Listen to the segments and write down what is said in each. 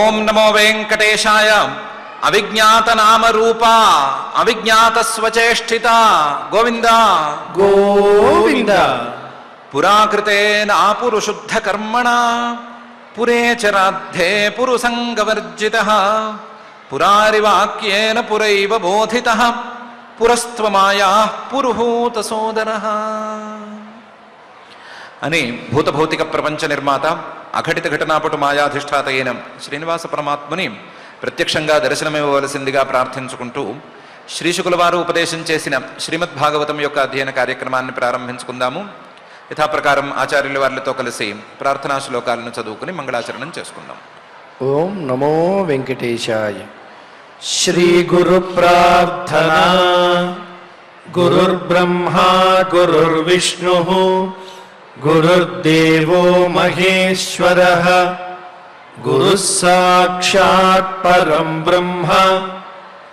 ఓం నమో వెంకటేశాయ. అవిజ్ఞాత నామ రూప అవిజ్ఞాత స్వచేష్టిత గోవింద గోవింద. పురాకృతేన పురుషుద్ధ కర్మణ పురే చరాద్ధే పురుసంగవర్జితః పురారివాక్యేన పురైవ బోధితః పురస్త్వమాయాః పురుహూత సోదరః అని భూతభౌతిక ప్రపంచ నిర్మాత అఘటిత ఘటనాపటు మాయాధిష్ఠాత అయిన శ్రీనివాస పరమాత్ముని ప్రత్యక్షంగా దర్శనమివ్వవలసిందిగా ప్రార్థించుకుంటూ శ్రీశుకుల వారు ఉపదేశం చేసిన శ్రీమద్భాగవతం యొక్క అధ్యయన కార్యక్రమాన్ని ప్రారంభించుకుందాము. యథాప్రకారం ఆచార్యుల వారితో కలిసి ప్రార్థనా శ్లోకాలను చదువుకుని మంగళాచరణం చేసుకుందాం. ఓం నమో వెంకటేశాయ. శ్రీ గురు ప్రార్థనా. గురుర్బ్రహ్మా గురుర్విష్ణు గురుర్దేవో మహేశ్వరః గురుః సాక్షాత్ పరం బ్రహ్మ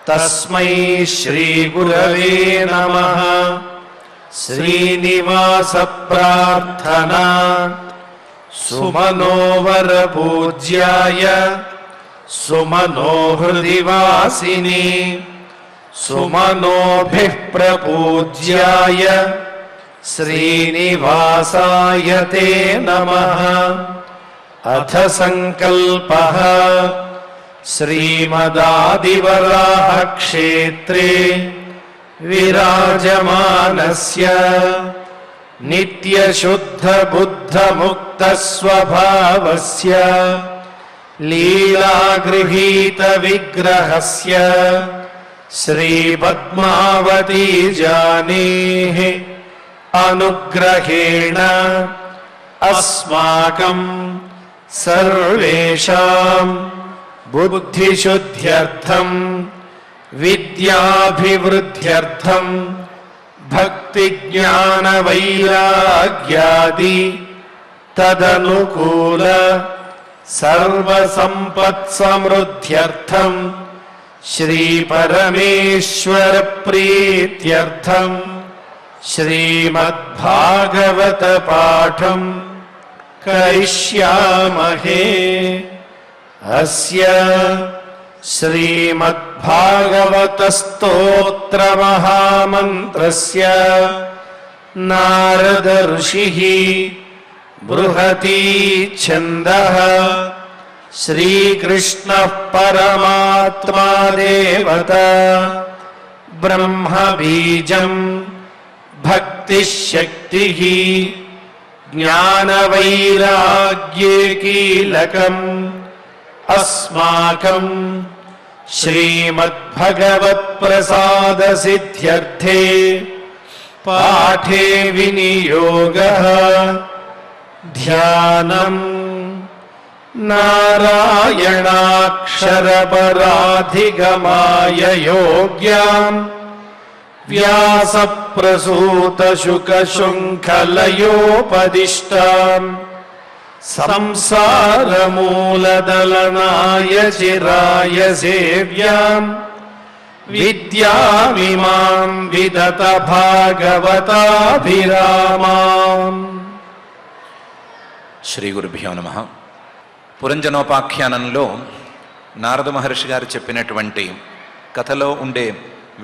తస్మై శ్రీ గురవే నమః. శ్రీనివాస ప్రార్థనా. సుమనోవర పూజ్యాయ సుమనోహృదివాసిని సుమనోభిః ప్రపూజ్యాయ శ్రీనివాసాయ తే నమః. అథ సంకల్పః. శ్రీమదాదివరాహ క్షేత్రే విరాజమానస్య నిత్యశుద్ధ బుద్ధ ముక్త స్వభావస్య లీలాగృహీత విగ్రహస్య శ్రీ పద్మావతీ జానేః అనుగ్రహేణ అస్మాకం సర్వేషాం బుద్ధిశుద్ధ్యర్థం విద్యాభివృద్ధ్యర్థం భక్తి జ్ఞాన వైరాగ్యాది తదనుకూల సర్వసంపత్ సమృద్ధ్యర్థం శ్రీ పరమేశ్వర ప్రీత్యర్థం శ్రీమద్భాగవత పాఠం కరిష్యామహే. అస్య శ్రీమద్భాగవత స్తోత్ర మహామంత్రస్య నారద ఋషిః బృహతి ఛందః శ్రీకృష్ణః పరమాత్మా దేవత బ్రహ్మ బీజం భక్తిః శక్తిః జ్ఞానవైరాగ్యే కీలకం అస్మాకం శ్రీమద్భగవత్ప్రసాద సిద్ధ్యర్థే పాఠే వినియోగః ధ్యానం. నారాయణాక్షరపరాధిగమాయ యోగ్యాం వ్యాసప్రసూతశుకశృంఖలయోపదిష్టాం సంసారమూలదలనాయ చిరాయ సేవ్యాం విద్యామిమాం విదత భాగవతాభిరామాం. శ్రీ గురుభ్యో నమః. పురంజనోపాఖ్యానంలో నారద మహర్షి గారు చెప్పినటువంటి కథలో ఉండే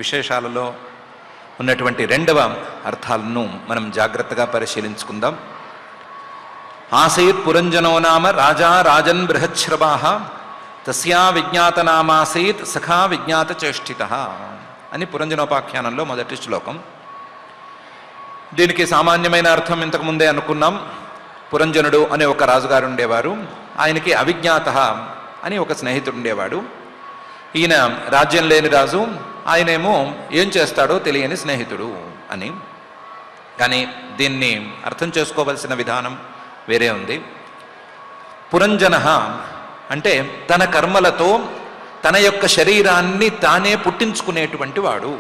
విశేషాలలో ఉన్నటువంటి రెండవ అర్థాలను మనం జాగ్రత్తగా పరిశీలించుకుందాం. ఆసీత్ పురంజనో నామ రాజా రాజన్ బృహశ్రవాః తస్యా విజ్ఞాతనామాసీత్ సఖా విజ్ఞాత చేష్టితః అని పురంజనోపాఖ్యానంలో మొదటి శ్లోకం. దీనికి సామాన్యమైన అర్థం ఇంతకుముందే అనుకున్నాం. పురంజనుడు అనే ఒక రాజుగారు ఉండేవారు. ఆయనకి అవిజ్ఞాత అని ఒక స్నేహితుడు ఉండేవాడు. ఈయన రాజ్యం లేని రాజు, ఆయనేమో ఏం చేస్తాడో తెలియని స్నేహితుడు అని. కానీ దీన్ని అర్థం చేసుకోవలసిన విధానం వేరే ఉంది. పురంజన అంటే తన కర్మలతో తన యొక్క శరీరాన్ని తానే పుట్టించుకునేటువంటి వాడు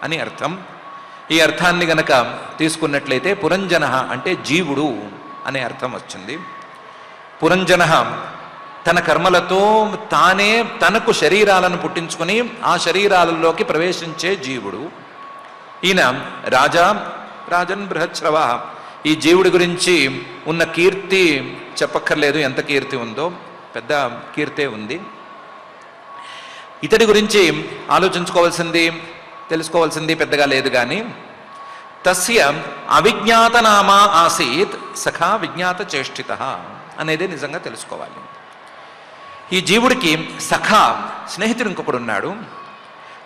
అని అర్థం. ఈ అర్థాన్ని గనక తీసుకున్నట్లయితే పురంజన అంటే జీవుడు అనే అర్థం వచ్చింది. పురంజన తన కర్మలతో తానే తనకు శరీరాలను పుట్టించుకొని ఆ శరీరాలలోకి ప్రవేశించే జీవుడు. ఈయన రాజా రాజన్ బృహశ్రవ. ఈ జీవుడి గురించి ఉన్న కీర్తి చెప్పక్కర్లేదు, ఎంత కీర్తి ఉందో. పెద్ద కీర్తే ఉంది. ఇతడి గురించి ఆలోచించుకోవాల్సింది, తెలుసుకోవాల్సింది పెద్దగా లేదు. కానీ తస్య అవిజ్ఞాత నామ ఆసీత్ సఖా విజ్ఞాత చేష్టిత అనేది నిజంగా తెలుసుకోవాలి. ఈ జీవుడికి సఖా స్నేహితుడు ఇంకొకడు ఉన్నాడు.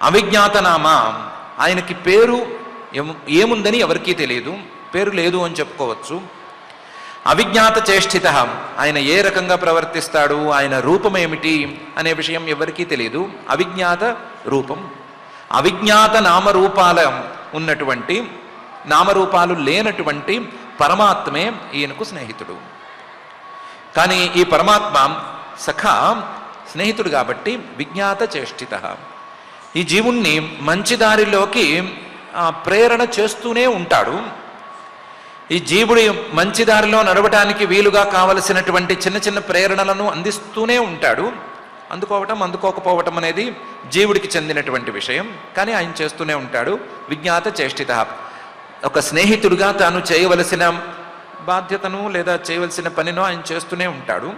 అవిజ్ఞాత నామ, ఆయనకి పేరు ఏముందని ఎవరికీ తెలియదు, పేరు లేదు అని చెప్పుకోవచ్చు. అవిజ్ఞాత చేష్టిత, ఆయన ఏ రకంగా ప్రవర్తిస్తాడు, ఆయన రూపం ఏమిటి అనే విషయం ఎవరికీ తెలియదు. అవిజ్ఞాత రూపం, అవిజ్ఞాత నామరూపాల ఉన్నటువంటి, నామరూపాలు లేనటువంటి పరమాత్మే ఈయనకు స్నేహితుడు. కానీ ఈ పరమాత్మ సఖా స్నేహితుడు కాబట్టి విజ్ఞాత చేష్టిత, ఈ జీవుణ్ణి మంచి దారిలోకి ప్రేరణ చేస్తూనే ఉంటాడు. ఈ జీవుడి మంచి దారిలో నడవటానికి వీలుగా కావలసినటువంటి చిన్న చిన్న ప్రేరణలను అందిస్తూనే ఉంటాడు. అందుకోకపోవటం అనేది జీవుడికి చెందినటువంటి విషయం, కానీ ఆయన చేస్తూనే ఉంటాడు. విజ్ఞాత చేష్టిత, ఒక స్నేహితుడిగా తాను చేయవలసిన బాధ్యతను లేదా చేయవలసిన పనినో ఆయన చేస్తూనే ఉంటాడు.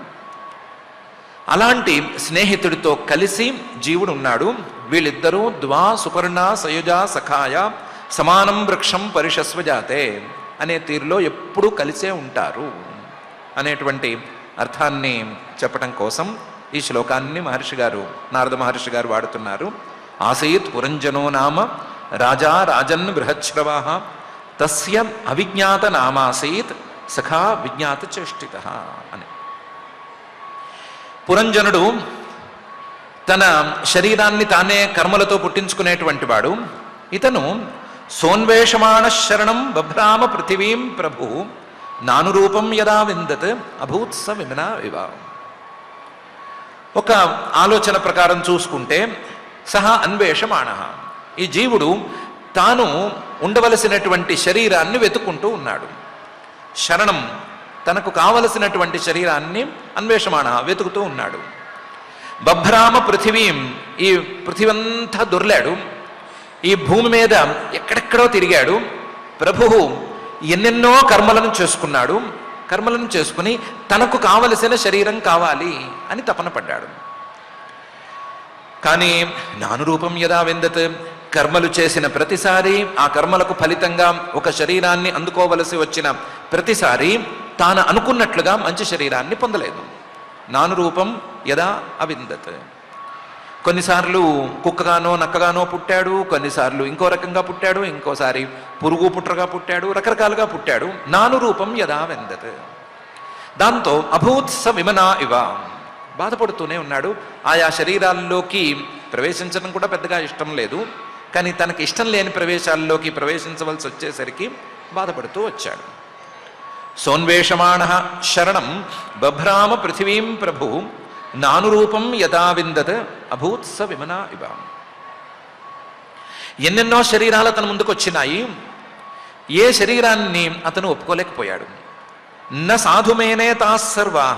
అలాంటి స్నేహితుడితో కలిసి జీవుడు ఉన్నాడు. వీళ్ళిద్దరూ ద్వా సుపర్ణ సయుజ సఖాయ సమానం వృక్షం పరిషస్వజాతే అనే తీరులో ఎప్పుడూ కలిసే ఉంటారు అనేటువంటి అర్థాన్ని చెప్పటం కోసం ఈ శ్లోకాన్ని నారద మహర్షి గారు వాడుతున్నారు. ఆసీత్ పురంజనో నామ రాజా రాజన్ బృహశ్రవ తస్య అవిజ్ఞాత నామాసీత్ సఖా విజ్ఞాత చేష్టిత అని. పురంజనుడు తన శరీరాన్ని తానే కర్మలతో పుట్టించుకునేటువంటి వాడు. ఇతను సోన్వేషమాణ శరణం బభ్రామ పృథివీం ప్రభు నానురూపం యదా విందత్ అభూత్స విమనా వివ. ఒక ఆలోచన ప్రకారం చూసుకుంటే సహా అన్వేషమాణ, ఈ జీవుడు తాను ఉండవలసినటువంటి శరీరాన్ని వెతుక్కుంటూ ఉన్నాడు. శరణం, తనకు కావలసినటువంటి శరీరాన్ని అన్వేషమాణ వెతుకుతూ ఉన్నాడు. బభ్రామ పృథివీం, ఈ పృథివంతా దొర్లాడు, ఈ భూమి మీద ఎక్కడెక్కడో తిరిగాడు. ప్రభువు ఎన్నెన్నో కర్మలను చేసుకున్నాడు. కర్మలను చేసుకుని తనకు కావలసిన శరీరం కావాలి అని తపన పడ్డాడు. కానీ నానురూపం యదా విందత్, కర్మలు చేసిన ప్రతిసారి ఆ కర్మలకు ఫలితంగా ఒక శరీరాన్ని అందుకోవలసి వచ్చిన ప్రతిసారి తాను అనుకున్నట్లుగా మంచి శరీరాన్ని పొందలేదు. నానురూపం యదా అవిందత్, కొన్నిసార్లు కుక్కగానో నక్కగానో పుట్టాడు, కొన్నిసార్లు ఇంకో రకంగా పుట్టాడు, ఇంకోసారి పురుగు పుట్రగా పుట్టాడు, రకరకాలుగా పుట్టాడు. నానురూపం యదా విందత్, దాంతో అభూత్స విమనా ఇవ, బాధపడుతూనే ఉన్నాడు. ఆయా శరీరాల్లోకి ప్రవేశించడం కూడా పెద్దగా ఇష్టం లేదు, కానీ తనకి ఇష్టం లేని ప్రవేశాల్లోకి ప్రవేశించవలసి వచ్చేసరికి బాధపడుతూ వచ్చాడు. సోన్వేషమాణ శరణం బభ్రామ పృథివీం ప్రభు నానురూపం యదా విందత్ అభూత్స విమనా ఇవ. ఎన్నెన్నో శరీరాలు తన ముందుకు వచ్చినాయి, ఏ శరీరాన్ని అతను ఒప్పుకోలేకపోయాడు. న సాధుమేనే తాస్సర్వా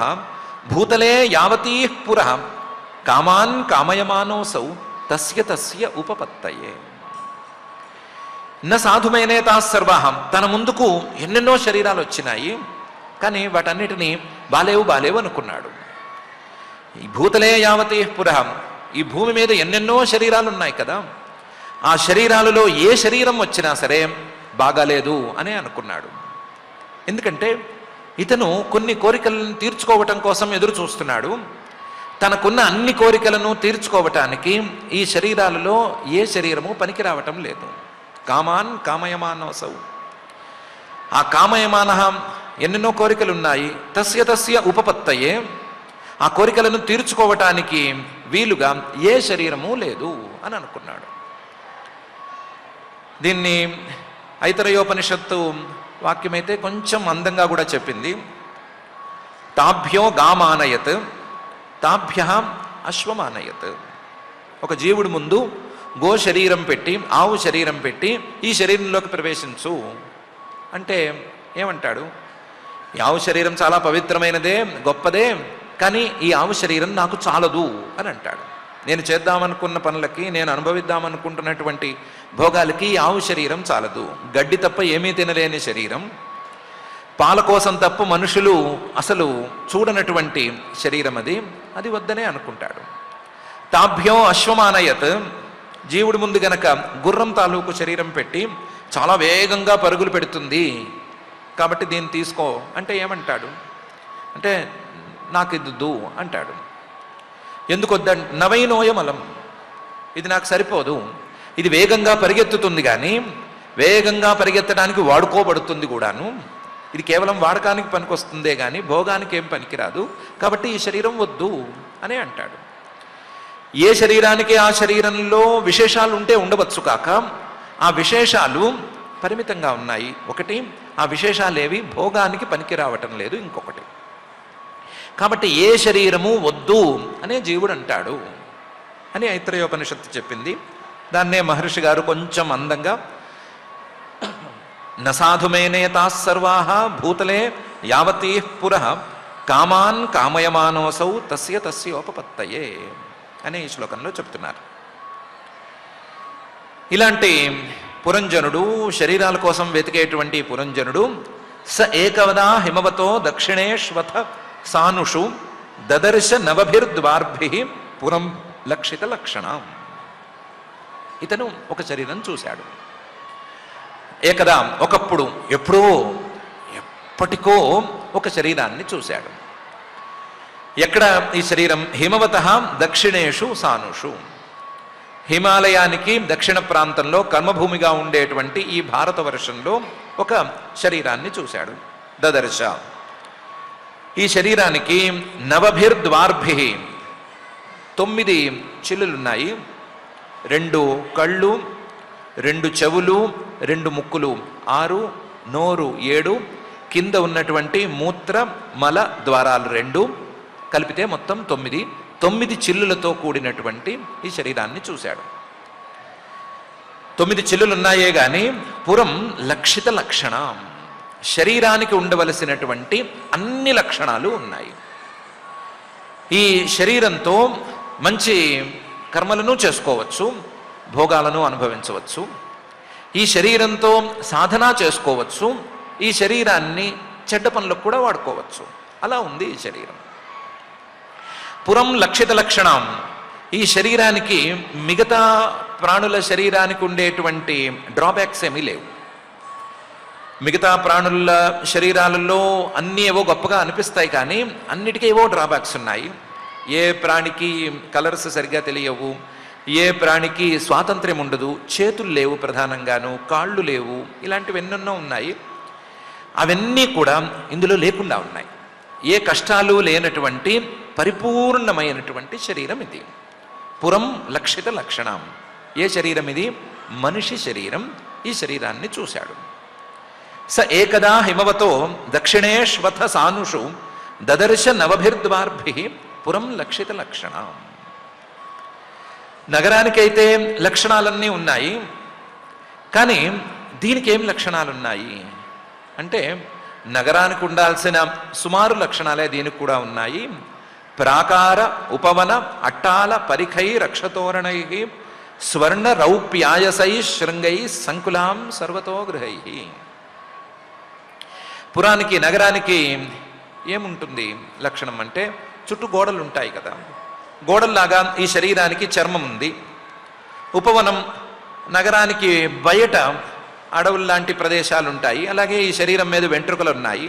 భూతలే యావతీ పురః కామాన్ కామయమానోసౌ తస్య తస్య ఉపపత్తయే. న సాధుమేనే తాస్సర్వా, తన ముందుకు ఎన్నెన్నో శరీరాలు వచ్చినాయి, కానీ వాటన్నిటినీ బాలేవు అనుకున్నాడు. ఈ భూతలే యావతీ పురః, ఈ భూమి మీద ఎన్నెన్నో శరీరాలు ఉన్నాయి కదా, ఆ శరీరాలలో ఏ శరీరం వచ్చినా సరే బాగాలేదు అని అనుకున్నాడు. ఎందుకంటే ఇతను కొన్ని కోరికలను తీర్చుకోవటం కోసం ఎదురు చూస్తున్నాడు. తనకున్న అన్ని కోరికలను తీర్చుకోవటానికి ఈ శరీరాలలో ఏ శరీరము పనికి రావటం లేదు. కామాన్ కామయమానోసౌ, ఆ కామయమాన ఎన్నెన్నో కోరికలు ఉన్నాయి. తస్య తస్య ఉపపత్తయే, ఆ కోరికలను తీర్చుకోవటానికి వీలుగా ఏ శరీరము లేదు అని అనుకున్నాడు. దీన్ని ఐతరేయోపనిషత్తు వాక్యమైతే కొంచెం అందంగా కూడా చెప్పింది. తాభ్యో గామానయత్ తాభ్య అశ్వమానయత్. ఒక జీవుడి ముందు గో శరీరం పెట్టి, ఆవు శరీరం పెట్టి ఈ శరీరంలోకి ప్రవేశించు అంటే ఏమంటాడు? ఈ ఆవు శరీరం చాలా పవిత్రమైనదే, గొప్పదే, కానీ ఈ ఆవు శరీరం నాకు చాలదు అని అంటాడు. నేను చేద్దామనుకున్న పనులకి, నేను అనుభవిద్దామనుకుంటున్నటువంటి భోగాలకి ఈ ఆవు శరీరం చాలదు. గడ్డి తప్ప ఏమీ తినలేని శరీరం, పాల కోసం తప్ప మనుషులు అసలు చూడనటువంటి శరీరం అది వద్దనే అనుకుంటాడు. తాభ్యం అశ్వమానయత్, జీవుడి ముందు గనక గుర్రం తాలూకు శరీరం పెట్టి చాలా వేగంగా పరుగులు పెడుతుంది కాబట్టి దీన్ని తీసుకో అంటే ఏమంటాడు అంటే నాకు ఇద్దు అంటాడు. ఎందుకు వద్ద నవైనోయమలం, ఇది నాకు సరిపోదు, ఇది వేగంగా పరిగెత్తుతుంది కానీ వేగంగా పరిగెత్తడానికి వాడుకోబడుతుంది కూడాను, ఇది కేవలం వాడకానికి పనికొస్తుందే కానీ భోగానికి ఏం పనికిరాదు, కాబట్టి ఈ శరీరం వద్దు అని అంటాడు. ఏ శరీరానికి ఆ శరీరంలో విశేషాలు ఉంటే ఉండవచ్చు కాక ఆ విశేషాలు పరిమితంగా ఉన్నాయి. ఒకటి, ఆ విశేషాలేవి భోగానికి పనికి రావటం లేదు. ఇంకొకటి, కాబట్టి ఏ శరీరము వద్దు అనే జీవుడు అంటాడు అని ఐత్రేయోపనిషత్తు చెప్పింది. దాన్నే మహర్షి గారు కొంచెం అందంగా నసాధుమేనేతా సర్వాః భూతలే యావతీ పురః కామాన్ కామయమానోసౌ తస్య తస్యోపపత్తయే అనే ఈ శ్లోకంలో చెప్తున్నారు. ఇలాంటి పురంజనుడు, శరీరాల కోసం వెతికేటువంటి పురంజనుడు స ఏకవదా హిమవతో దక్షిణేష్వథ సానుషు దదర్శ నవభిర్ద్వార్భి పురం లక్షిత లక్షణం. ఇతను ఒక శరీరం చూశాడు. ఏకదా ఒకప్పుడు, ఎప్పటికో ఒక శరీరాన్ని చూశాడు. ఎక్కడ ఈ శరీరం? హిమవత దక్షిణేషు సానుషు, హిమాలయానికి దక్షిణ ప్రాంతంలో కర్మభూమిగా ఉండేటువంటి ఈ భారతవర్షంలో ఒక శరీరాన్ని చూశాడు. దదర్శ, ఈ శరీరానికి నవభిర్ద్వార్భి 9 చిల్లులున్నాయి, 2 కళ్ళు, 2 చెవులు, 2 ముక్కులు, 6, నోరు 7, కింద ఉన్నటువంటి మూత్ర మల ద్వారాలు 2 కలిపితే మొత్తం 9 చిల్లులతో కూడినటువంటి ఈ శరీరాన్ని చూశాడు. 9 చిల్లులున్నాయే గాని పురం లక్షిత లక్షణం, శరీరానికి ఉండవలసినటువంటి అన్ని లక్షణాలు ఉన్నాయి. ఈ శరీరంతో మంచి కర్మలను చేసుకోవచ్చు, భోగాలను అనుభవించవచ్చు, ఈ శరీరంతో సాధన చేసుకోవచ్చు, ఈ శరీరాన్ని చెడ్డ పనులకు కూడా వాడుకోవచ్చు. అలా ఉంది ఈ శరీరం. పురం లక్షిత లక్షణం, ఈ శరీరానికి మిగతా ప్రాణుల శరీరానికి ఉండేటువంటి డ్రాబ్యాక్స్ ఏమీ లేవు. మిగతా ప్రాణుల శరీరాలలో అన్నీ ఏవో గొప్పగా అనిపిస్తాయి కానీ అన్నిటికీ ఏవో డ్రాబ్యాక్స్ ఉన్నాయి. ఏ ప్రాణికి కలర్స్ సరిగ్గా తెలియవు, ఏ ప్రాణికి స్వాతంత్ర్యం ఉండదు, చేతులు లేవు, ప్రధానంగాను కాళ్ళు లేవు, ఇలాంటివి ఎన్నెన్నో ఉన్నాయి. అవన్నీ కూడా ఇందులో లేకుండా ఉన్నాయి. ఏ కష్టాలు లేనటువంటి పరిపూర్ణమైనటువంటి శరీరం ఇది. పురం లక్షిత లక్షణం. ఏ శరీరం ఇది? మనిషి శరీరం. ఈ శరీరాన్ని చూశాడు. స ఏకదా హిమవతో దక్షిణేష్వథ సానుషు దదర్శ నవభిర్ద్వార్భి పురం లక్షిత లక్షణం. నగరానికైతే లక్షణాలన్నీ ఉన్నాయి, కానీ దీనికి ఏం లక్షణాలున్నాయి అంటే నగరానికి ఉండాల్సిన సుమారు లక్షణాలే దీనికి కూడా ఉన్నాయి. ప్రాకార ఉపవన అట్టాల పరిఖై రక్షతోరణై స్వర్ణ రౌప్యాయసై శృంగై సంకులాం సర్వతో గృహై. పురానికి నగరానికి ఏముంటుంది లక్షణం అంటే చుట్టూ గోడలు ఉంటాయి కదా, గోడల్లాగా ఈ శరీరానికి చర్మం ఉంది. ఉపవనం, నగరానికి బయట అడవుల్లాంటి ప్రదేశాలు ఉంటాయి, అలాగే ఈ శరీరం మీద వెంట్రుకలు ఉన్నాయి.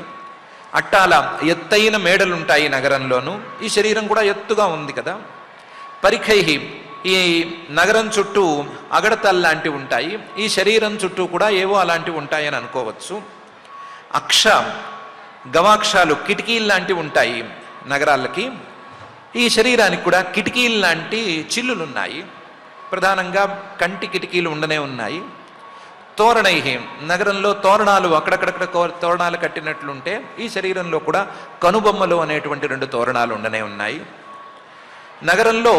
అట్టాల ఎత్తైన మేడలుంటాయి నగరంలోనూ, ఈ శరీరం కూడా ఎత్తుగా ఉంది కదా. పరిఖై, ఈ నగరం చుట్టూ అగడతల్ లాంటివి ఉంటాయి, ఈ శరీరం చుట్టూ కూడా ఏవో అలాంటివి ఉంటాయని అనుకోవచ్చు. అక్ష, గవాక్షాలు, కిటికీలు లాంటివి ఉంటాయి నగరాలకి, ఈ శరీరానికి కూడా కిటికీలు లాంటి చిల్లులున్నాయి, ప్రధానంగా కంటి కిటికీలు ఉండనే ఉన్నాయి. తోరణై, నగరంలో తోరణాలు అక్కడక్కడక్కడ తోరణాలు కట్టినట్లుంటే ఈ శరీరంలో కూడా కనుబొమ్మలు అనేటువంటి 2 తోరణాలు ఉండనే ఉన్నాయి. నగరంలో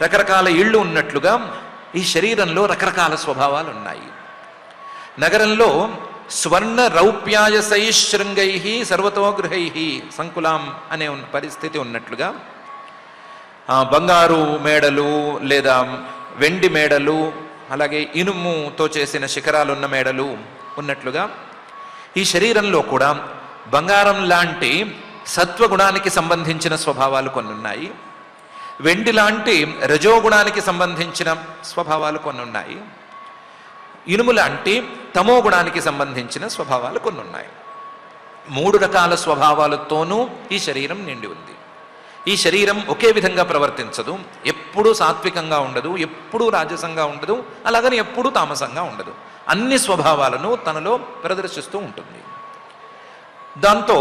రకరకాల ఇళ్ళు ఉన్నట్లుగా ఈ శరీరంలో రకరకాల స్వభావాలు ఉన్నాయి. నగరంలో స్వర్ణ రౌప్యాయసై శృంగై సర్వతో గృహై సంకులాం అనే పరిస్థితి ఉన్నట్లుగా బంగారు మేడలు లేదా వెండి మేడలు, అలాగే ఇనుముతో చేసిన శిఖరాలున్న మేడలు ఉన్నట్లుగా ఈ శరీరంలో కూడా బంగారం లాంటి సత్వగుణానికి సంబంధించిన స్వభావాలు కొన్ని ఉన్నాయి, వెండి లాంటి రజోగుణానికి సంబంధించిన స్వభావాలు కొన్ని ఉన్నాయి, ఇనుము లాంటి తమో గుణానికి సంబంధించిన స్వభావాలు కొన్ని ఉన్నాయి. 3 రకాల స్వభావాలతోనూ ఈ శరీరం నిండి ఉంది. ఈ శరీరం ఒకే విధంగా ప్రవర్తించదు, ఎప్పుడూ సాత్వికంగా ఉండదు, ఎప్పుడూ రాజసంగా ఉండదు, అలాగని ఎప్పుడూ తామసంగా ఉండదు. అన్ని స్వభావాలను తనలో ప్రదర్శిస్తూ ఉంటుంది. దాంతో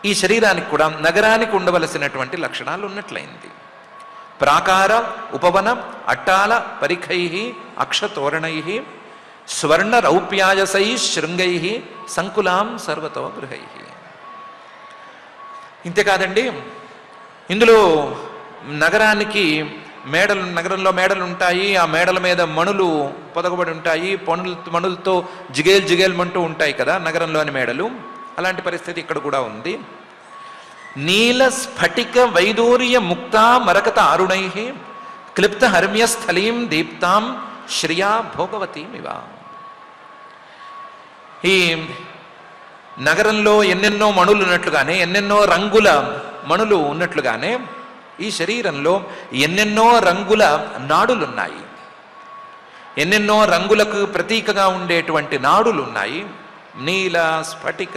ఈ శరీరానికి కూడా నగరానికి ఉండవలసినటువంటి లక్షణాలు ఉన్నట్లయింది. ప్రాకార ఉపవన అట్టాల పరిఖై అక్షతోరణై స్వర్ణ రౌప్యాయసై శృంగై సంకులాం సర్వతో గృహై. ఇంతేకాదండి, ఇందులో నగరానికి నగరంలో మేడలు ఉంటాయి. ఆ మేడల మీద మణులు పొదగబడి ఉంటాయి. మణులతో జిగేల్మంటూ ఉంటాయి కదా నగరంలోని మేడలు. అలాంటి పరిస్థితి ఇక్కడ కూడా ఉంది. నీల స్ఫటిక వైదూర్య ముక్తా మరకత అరుణై క్లిప్త హర్మ్యస్థలీం దీప్తాం శ్రియా భోగవతీమివ. ఈ నగరంలో ఎన్నెన్నో మణులు ఉన్నట్లుగానే, ఎన్నెన్నో రంగుల మణులు ఉన్నట్లుగానే ఈ శరీరంలో ఎన్నెన్నో రంగుల నాడులున్నాయి, ఎన్నెన్నో రంగులకు ప్రతీకగా ఉండేటువంటి నాడులు ఉన్నాయి. నీల స్ఫటిక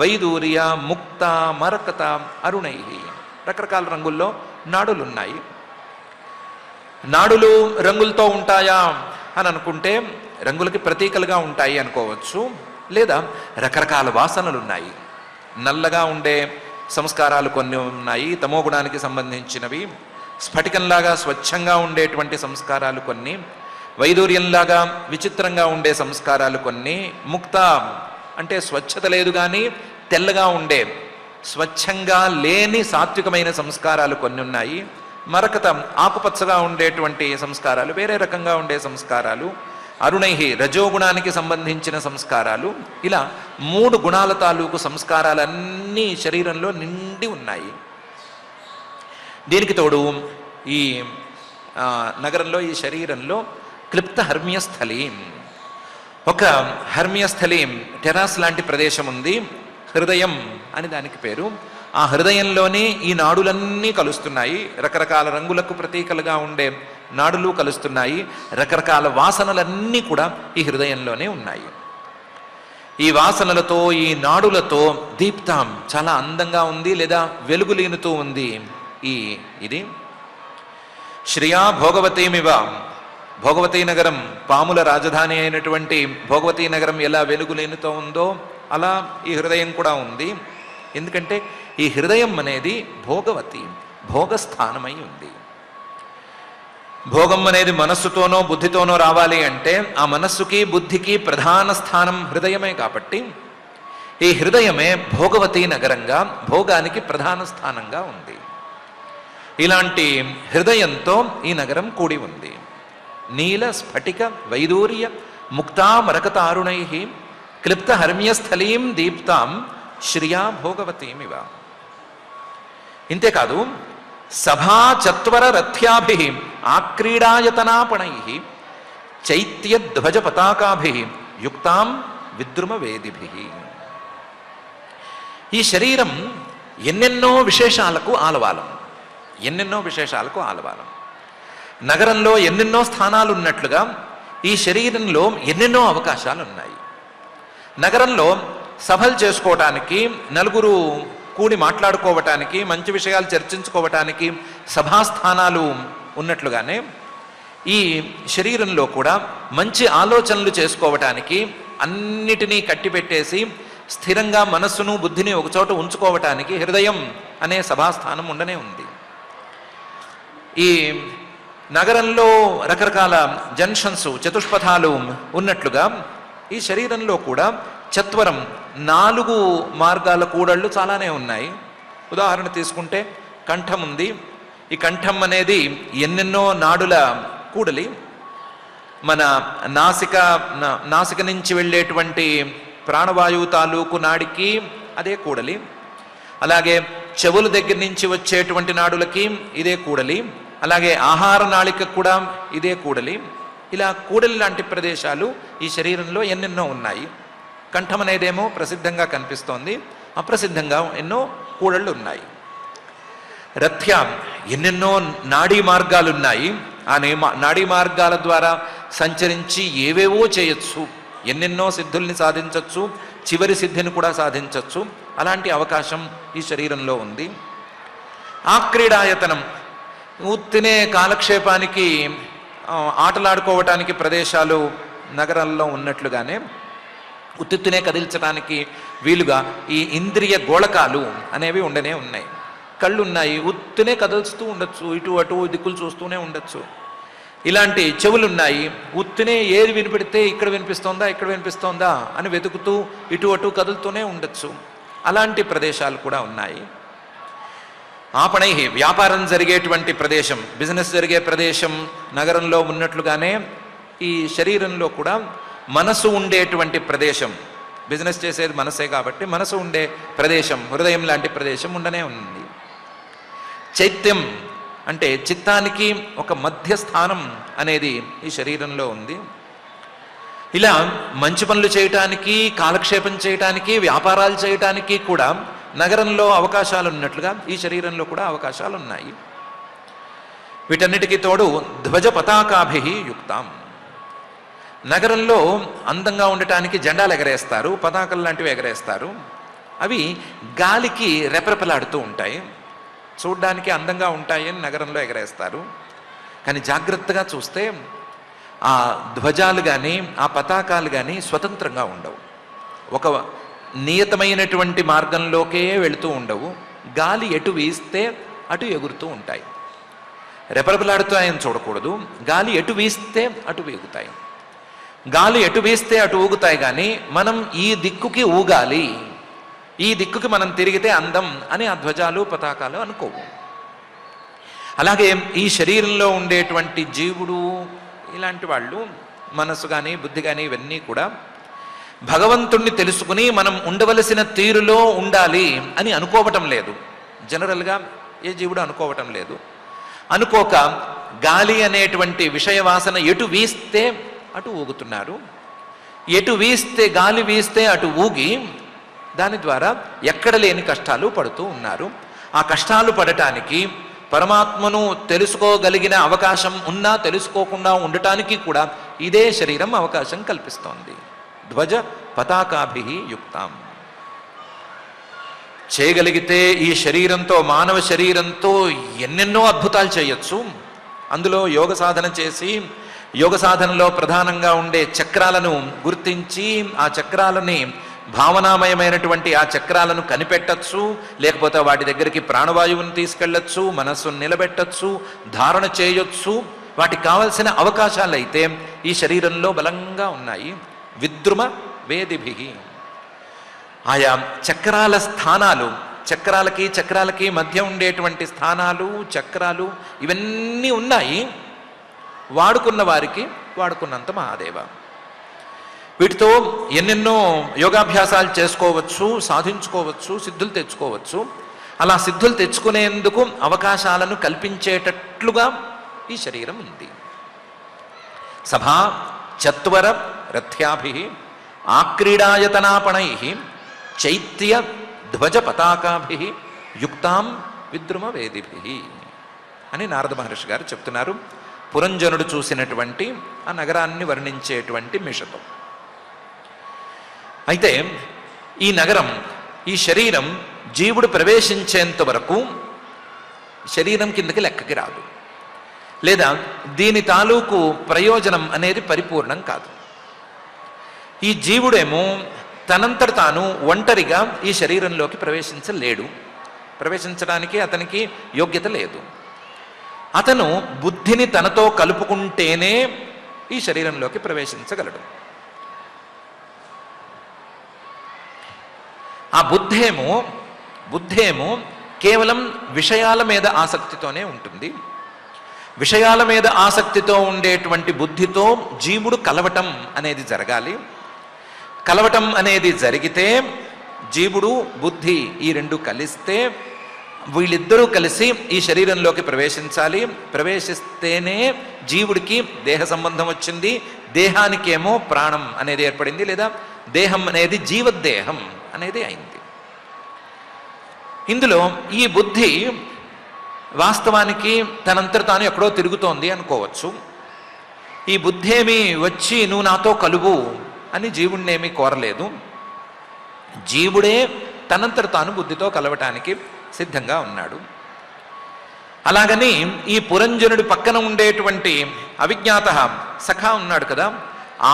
వైదూర్య ముక్త మరకత అరుణై, రకరకాల రంగుల్లో నాడులున్నాయి. నాడులు రంగులతో ఉంటాయా అని అనుకుంటే రంగులకి ప్రతీకలుగా ఉంటాయి అనుకోవచ్చు, లేదా రకరకాల వాసనలు ఉన్నాయి. నల్లగా ఉండే సంస్కారాలు కొన్ని ఉన్నాయి, తమో గుణానికి సంబంధించినవి. స్ఫటికంలాగా స్వచ్ఛంగా ఉండేటువంటి సంస్కారాలు కొన్ని, వైదూర్యంలాగా విచిత్రంగా ఉండే సంస్కారాలు కొన్ని, ముక్త అంటే స్వచ్ఛత లేదు కానీ తెల్లగా ఉండే స్వచ్ఛంగా లేని సాత్వికమైన సంస్కారాలు కొన్ని ఉన్నాయి. మరకత ఆకుపచ్చగా ఉండేటువంటి సంస్కారాలు, వేరే రకంగా ఉండే సంస్కారాలు. అరుణై రజోగుణానికి సంబంధించిన సంస్కారాలు. ఇలా 3 గుణాల తాలూకు సంస్కారాలన్నీ శరీరంలో నిండి ఉన్నాయి. దీనికి తోడు ఈ నగరంలో, ఈ శరీరంలో క్లిప్త హర్మ్యస్థలీం, ఒక హర్మ్యస్థలీం టెరాస్ లాంటి ప్రదేశం ఉంది. హృదయం అని దానికి పేరు. ఆ హృదయంలోనే ఈ నాడులన్నీ కలుస్తున్నాయి. రకరకాల రంగులకు ప్రతీకలుగా ఉండే నాడులు కలుస్తున్నాయి. రకరకాల వాసనలన్నీ కూడా ఈ హృదయంలోనే ఉన్నాయి. ఈ వాసనలతో, ఈ నాడులతో దీప్తాం, చాలా అందంగా ఉంది లేదా వెలుగులీనుతూ ఉంది ఇది. శ్రియా భోగవతీమివ, భోగవతీ నగరం, పాముల రాజధాని అయినటువంటి భోగవతీ నగరం ఎలా వెలుగులీనుతో ఉందో అలా ఈ హృదయం కూడా ఉంది. ఎందుకంటే ఈ హృదయం అనేది భోగవతి, భోగస్థానమై ఉంది. భోగం అనేది మనస్సుతోనో బుద్ధితోనో రావాలి అంటే ఆ మనస్సుకి బుద్ధికి ప్రధాన స్థానం హృదయమే. కాబట్టి ఈ హృదయమే భోగవతీ నగరంగా, భోగానికి ప్రధాన స్థానంగా ఉంది. ఇలాంటి హృదయంతో ఈ నగరం కూడి ఉంది. నీల స్ఫటిక వైదూర్య ముక్తా మరకతారుణై క్లిప్త హర్మ్యస్థలీం దీప్తాం శ్రియా భోగవతీమివ. ఇంతేకాదు, సభా చత్వర రథ్యాభి ఆక్రీడాయతనాపణై చైత్య ధ్వజ పతాకాభి యుక్తాం విద్రుమ వేదిభి. ఈ శరీరం ఎన్నెన్నో విశేషాలకు ఆలవాలం, ఎన్నెన్నో విశేషాలకు ఆలవాలం. నగరంలో ఎన్నెన్నో స్థానాలు ఉన్నట్లుగా ఈ శరీరంలో ఎన్నెన్నో అవకాశాలు ఉన్నాయి. నగరంలో సభలు చేసుకోవటానికి, నలుగురు కూడి మాట్లాడుకోవటానికి, మంచి విషయాలు చర్చించుకోవటానికి సభాస్థానాలు ఉన్నట్లుగానే ఈ శరీరంలో కూడా మంచి ఆలోచనలు చేసుకోవటానికి, అన్నిటినీ కట్టిపెట్టేసి స్థిరంగా మనస్సును బుద్ధిని ఒకచోట ఉంచుకోవటానికి హృదయం అనే సభాస్థానం ఉండనే ఉంది. ఈ నగరంలో రకరకాల జంక్షన్స్, చతుష్పథాలు ఉన్నట్లుగా ఈ శరీరంలో కూడా చత్వరం, 4 మార్గాల కూడళ్ళు చాలానే ఉన్నాయి. ఉదాహరణ తీసుకుంటే కంఠం ఉంది. ఈ కంఠం అనేది ఎన్నెన్నో నాడుల కూడలి. మన నాసిక నుంచి వెళ్ళేటువంటి ప్రాణవాయువు తాలూకు నాడికి అదే కూడలి. అలాగే చెవుల దగ్గర నుంచి వచ్చేటువంటి నాడులకి ఇదే కూడలి. అలాగే ఆహార నాళిక కూడా ఇదే కూడలి. ఇలా కూడలి లాంటి ప్రదేశాలు ఈ శరీరంలో ఎన్నెన్నో ఉన్నాయి. కంఠం అనేదేమో ప్రసిద్ధంగా కనిపిస్తోంది, అప్రసిద్ధంగా ఎన్నో కూడళ్ళు ఉన్నాయి. రథ్యాం ఎన్నెన్నో నాడీ మార్గాలు ఉన్నాయి. ఆ నాడీ మార్గాల ద్వారా సంచరించి ఏవేవో చేయొచ్చు, ఎన్నెన్నో సిద్ధుల్ని సాధించవచ్చు, చివరి సిద్ధిని కూడా సాధించవచ్చు. అలాంటి అవకాశం ఈ శరీరంలో ఉంది. ఆక్రీడాయతనం ఉత్తినే కాలక్షేపానికి ఆటలాడుకోవటానికి ప్రదేశాలు నగరాల్లో ఉన్నట్లుగానే ఉత్తినే కదిల్చడానికి వీలుగా ఈ ఇంద్రియ గోళకాలు అనేవి ఉండనే ఉన్నాయి. కళ్ళు ఉన్నాయి, ఉత్తినే కదులుస్తూ ఉండొచ్చు, ఇటు అటు దిక్కులు చూస్తూనే ఉండొచ్చు. ఇలాంటి చెవులున్నాయి, ఉత్తినే ఏది వినిపెడితే ఇక్కడ వినిపిస్తోందా అని వెతుకుతూ ఇటు అటు కదులుతూనే ఉండొచ్చు. అలాంటి ప్రదేశాలు కూడా ఉన్నాయి. ఆపణై వ్యాపారం జరిగేటువంటి ప్రదేశం, బిజినెస్ జరిగే ప్రదేశం నగరంలో ఉన్నట్లుగానే ఈ శరీరంలో కూడా మనసు ఉండేటువంటి ప్రదేశం, బిజినెస్ చేసేది మనసే కాబట్టి మనసు ఉండే ప్రదేశం, హృదయం లాంటి ప్రదేశం ఉండనే ఉంది. చైత్యం అంటే చిత్తానికి ఒక మధ్యస్థానం అనేది ఈ శరీరంలో ఉంది. ఇలా మంచి పనులు చేయటానికి, కాలక్షేపం చేయటానికి, వ్యాపారాలు చేయటానికి కూడా నగరంలో అవకాశాలు ఉన్నట్లుగా ఈ శరీరంలో కూడా అవకాశాలు ఉన్నాయి. వీటన్నిటికీ తోడు ధ్వజ పతాకాభి యుక్తాం. నగరంలో అందంగా ఉండటానికి జెండాలు ఎగరేస్తారు, పతాకలు లాంటివి ఎగరేస్తారు. అవి గాలికి రెపరెపలాడుతూ ఉంటాయి, చూడ్డానికి అందంగా ఉంటాయి అని నగరంలో ఎగరేస్తారు. కానీ జాగ్రత్తగా చూస్తే ఆ ధ్వజాలు కానీ ఆ పతాకాలు కానీ స్వతంత్రంగా ఉండవు, ఒక నియతమైనటువంటి మార్గంలోకే వెళుతూ ఉండవు. గాలి ఎటు వీస్తే అటు ఎగురుతూ ఉంటాయి. రెపరెపలాడుతాయని చూడకూడదు, గాలి ఎటు వీస్తే అటు వేగుతాయి. గాలి ఎటు వీస్తే అటు ఊగుతాయి, కానీ మనం ఈ దిక్కుకి ఊగాలి, ఈ దిక్కుకి మనం తిరిగితే అందం అని ఆ ధ్వజాలు పతాకాలు అనుకోవు. అలాగే ఈ శరీరంలో ఉండేటువంటి జీవుడు ఇలాంటి వాళ్ళు, మనసు కానీ బుద్ధి కానీ ఇవన్నీ కూడా భగవంతుణ్ణి తెలుసుకుని మనం ఉండవలసిన తీరులో ఉండాలి అని అనుకోవటం లేదు. జనరల్గా ఏ జీవుడు అనుకోవటం లేదు. అనుకోక గాలి అనేటువంటి విషయవాసన ఎటు వీస్తే అటు ఊగుతున్నారు, ఎటు వీస్తే గాలి వీస్తే అటు ఊగి దాని ద్వారా ఎక్కడ లేని కష్టాలు పడుతూ ఉన్నారు. ఆ కష్టాలు పడటానికి, పరమాత్మను తెలుసుకోగలిగిన అవకాశం ఉన్నా తెలుసుకోకుండా ఉండటానికి కూడా ఇదే శరీరం అవకాశం కల్పిస్తోంది. ధ్వజ పతాకాభి యుక్తాం. చేయగలిగితే ఈ శరీరంతో, మానవ శరీరంతో ఎన్నెన్నో అద్భుతాలు చేయొచ్చు. అందులో యోగ సాధన చేసి, యోగ సాధనలో ప్రధానంగా ఉండే చక్రాలను గుర్తించి ఆ చక్రాలని, భావనామయమైనటువంటి ఆ చక్రాలను కనిపెట్టచ్చు, లేకపోతే వాటి దగ్గరికి ప్రాణవాయువుని తీసుకెళ్ళచ్చు, మనస్సును నిలబెట్టచ్చు, ధారణ చేయొచ్చు. వాటికి కావలసిన అవకాశాలైతే ఈ శరీరంలో బలంగా ఉన్నాయి. విద్రుమ వేదిభి. ఆయా చక్రాల స్థానాలు, చక్రాలకి మధ్య ఉండేటువంటి స్థానాలు, చక్రాలు ఇవన్నీ ఉన్నాయి. వాడుకున్న వారికి వాడుకున్నంత మహాదేవ. వీటితో ఎన్నెన్నో యోగాభ్యాసాలు చేసుకోవచ్చు, సాధించుకోవచ్చు, సిద్ధులు తెచ్చుకోవచ్చు. అలా సిద్ధులు తెచ్చుకునేందుకు అవకాశాలను కల్పించేటట్లుగా ఈ శరీరం ఉంది. సభా చత్వర రథ్యాభి ఆక్రీడాయతనాపణై చైత్య ధ్వజ పతాకాభి యుక్తాం విద్రుమ వేదిభి అని నారద మహర్షి గారు చెప్తున్నారు. పురంజనుడు చూసినటువంటి ఆ నగరాన్ని వర్ణించేటువంటి మిషతో. అయితే ఈ నగరం, ఈ శరీరం జీవుడు ప్రవేశించేంత వరకు శరీరం కిందకి లెక్కకి రాదు, లేదా దీని తాలూకు ప్రయోజనం అనేది పరిపూర్ణం కాదు. ఈ జీవుడేమో తనంతట తాను ఒంటరిగా ఈ శరీరంలోకి ప్రవేశించలేడు, ప్రవేశించడానికి అతనికి యోగ్యత లేదు. అతను బుద్ధిని తనతో కలుపుకుంటేనే ఈ శరీరంలోకి ప్రవేశించగలడు. ఆ బుద్ధేమో కేవలం విషయాల మీద ఆసక్తితోనే ఉంటుంది. విషయాల మీద ఆసక్తితో ఉండేటువంటి బుద్ధితో జీవుడు కలవటం అనేది జరగాలి. కలవటం అనేది జరిగితే జీవుడు బుద్ధి ఈ రెండు కలిస్తే, వీళ్ళిద్దరూ కలిసి ఈ శరీరంలోకి ప్రవేశించాలి. ప్రవేశిస్తేనే జీవుడికి దేహ సంబంధం వచ్చింది, దేహానికేమో ప్రాణం అనేది ఏర్పడింది, లేదా దేహం అనేది జీవదేహం అనేది అయింది. ఇందులో ఈ బుద్ధి వాస్తవానికి తనంతట తాను ఎక్కడో తిరుగుతోంది అనుకోవచ్చు. ఈ బుద్ధి ఏమి వచ్చి నువ్వు నాతో కలువు అని జీవుణ్ణేమీ కోరలేదు. జీవుడే తనంతట తాను బుద్ధితో కలవటానికి సిద్ధంగా ఉన్నాడు. అలాగని ఈ పురంజనుడి పక్కన ఉండేటువంటి అవిజ్ఞాత సఖా ఉన్నాడు కదా,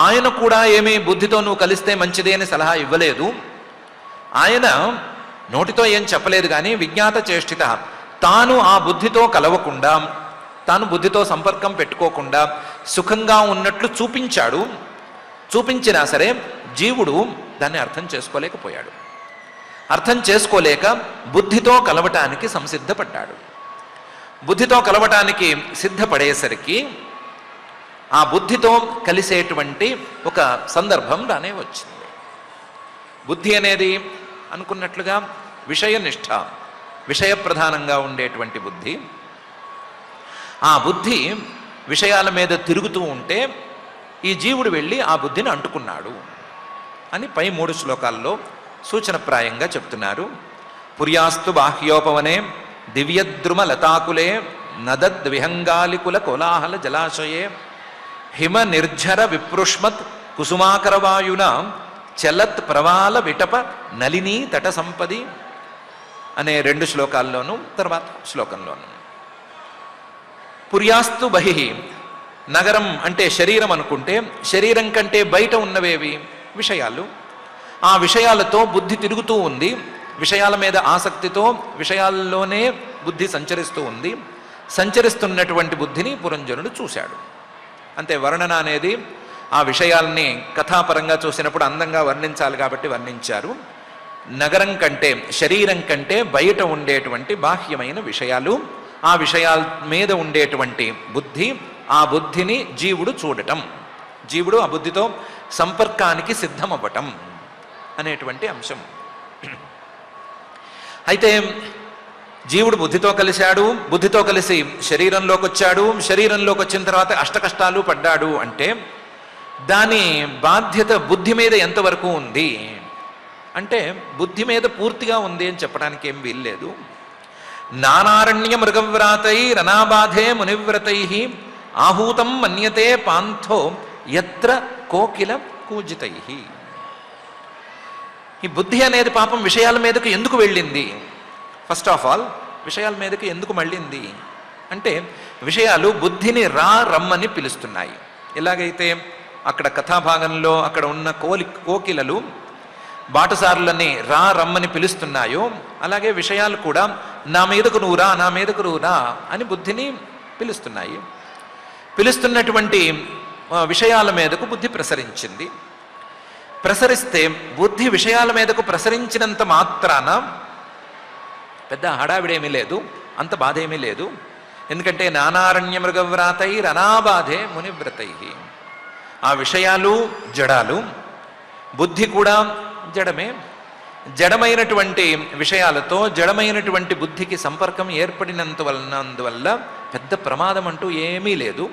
ఆయన కూడా ఏమీ బుద్ధితో నువ్వు కలిస్తే మంచిదే అని సలహా ఇవ్వలేదు. ఆయన నోటితో ఏం చెప్పలేదు, కానీ విజ్ఞాత చేష్టిత తాను ఆ బుద్ధితో కలవకుండా, తాను బుద్ధితో సంపర్కం పెట్టుకోకుండా సుఖంగా ఉన్నట్లు చూపించాడు. చూపించినా సరే జీవుడు దాన్ని అర్థం చేసుకోలేకపోయాడు. అర్థం చేసుకోలేక బుద్ధితో కలవటానికి సంసిద్ధపడ్డాడు. బుద్ధితో కలవటానికి సిద్ధపడేసరికి ఆ బుద్ధితో కలిసేటువంటి ఒక సందర్భం రానే వచ్చింది. బుద్ధి అనేది అనుకున్నట్లుగా విషయనిష్ట, విషయ ప్రధానంగా ఉండేటువంటి బుద్ధి. ఆ బుద్ధి విషయాల మీద తిరుగుతూ ఉంటే ఈ జీవుడు వెళ్ళి ఆ బుద్ధిని అంటుకున్నాడు అని పై 3 శ్లోకాల్లో సూచనప్రాయంగా చెప్తున్నారు. పుర్యాస్తు బాహ్యోపవనే దివ్యద్రుమ లతాకులే నదద్విహంగాలికుల కోలాహల జలాశయే హిమ నిర్ఝర విపృష్మత్ కుసుమాకరవాయున చలత్ ప్రవాల విటప నలినీ తట సంపది అనే 2 శ్లోకాల్లోనూ తర్వాత శ్లోకంలోనూ. పుర్యాస్తు బహిః, నగరం అంటే శరీరం అనుకుంటే శరీరం కంటే బయట ఉన్నవేవి విషయాలు. ఆ విషయాలతో బుద్ధి తిరుగుతూ ఉంది. విషయాల మీద ఆసక్తితో విషయాల్లోనే బుద్ధి సంచరిస్తూ ఉంది. సంచరిస్తున్నటువంటి బుద్ధిని పురంజనుడు చూశాడు. అంతే, వర్ణన అనేది ఆ విషయాల్ని కథాపరంగా చూసినప్పుడు అందంగా వర్ణించాలి కాబట్టి వర్ణించారు. నగరం కంటే శరీరం కంటే బయట ఉండేటువంటి బాహ్యమైన విషయాలు, ఆ విషయాల మీద ఉండేటువంటి బుద్ధి, ఆ బుద్ధిని జీవుడు చూడటం, జీవుడు ఆ బుద్ధితో సంపర్కానికి సిద్ధమవ్వటం అనేటువంటి అంశం. అయితే జీవుడు బుద్ధితో కలిశాడు, బుద్ధితో కలిసి శరీరంలోకి వచ్చాడు, శరీరంలోకి వచ్చిన తర్వాత అష్టకష్టాలు పడ్డాడు అంటే దాని బాధ్యత బుద్ధి మీద ఎంతవరకు ఉంది అంటే బుద్ధి మీద పూర్తిగా ఉంది అని చెప్పడానికి ఏం వీల్లేదు. నానారణ్య మృగవ్రాతై రనాబాధే మునివ్రతై ఆహూతం మన్యతే పాంథో యత్ర కోకిల కూజితై. ఈ బుద్ధి అనేది పాపం విషయాల మీదకు ఎందుకు వెళ్ళింది? ఫస్ట్ ఆఫ్ ఆల్ విషయాల మీదకి ఎందుకు మళ్ళింది అంటే విషయాలు బుద్ధిని రమ్మని పిలుస్తున్నాయి. ఎలాగైతే అక్కడ కథాభాగంలో అక్కడ ఉన్న కోకిలలు బాటసారులని రమ్మని పిలుస్తున్నాయో అలాగే విషయాలు కూడా నా మీదకు నువ్వు రా, నా మీదకు నువ్వు రా అని బుద్ధిని పిలుస్తున్నాయి. పిలుస్తున్నటువంటి విషయాల మీదకు బుద్ధి ప్రసరించింది. ప్రసరిస్తే బుద్ధి విషయాల మీదకు ప్రసరించినంత మాత్రాన పెద్ద హడావిడేమీ లేదు, అంత బాధ ఏమీ లేదు. ఎందుకంటే నానారణ్య మృగవ్రాతై రనాబాధే మునివ్రతై. ఆ విషయాలు జడాలు, బుద్ధి కూడా జడమే. జడమైనటువంటి విషయాలతో జడమైనటువంటి బుద్ధికి సంపర్కం ఏర్పడినందువల్ల పెద్ద ప్రమాదం అంటూ ఏమీ లేదు.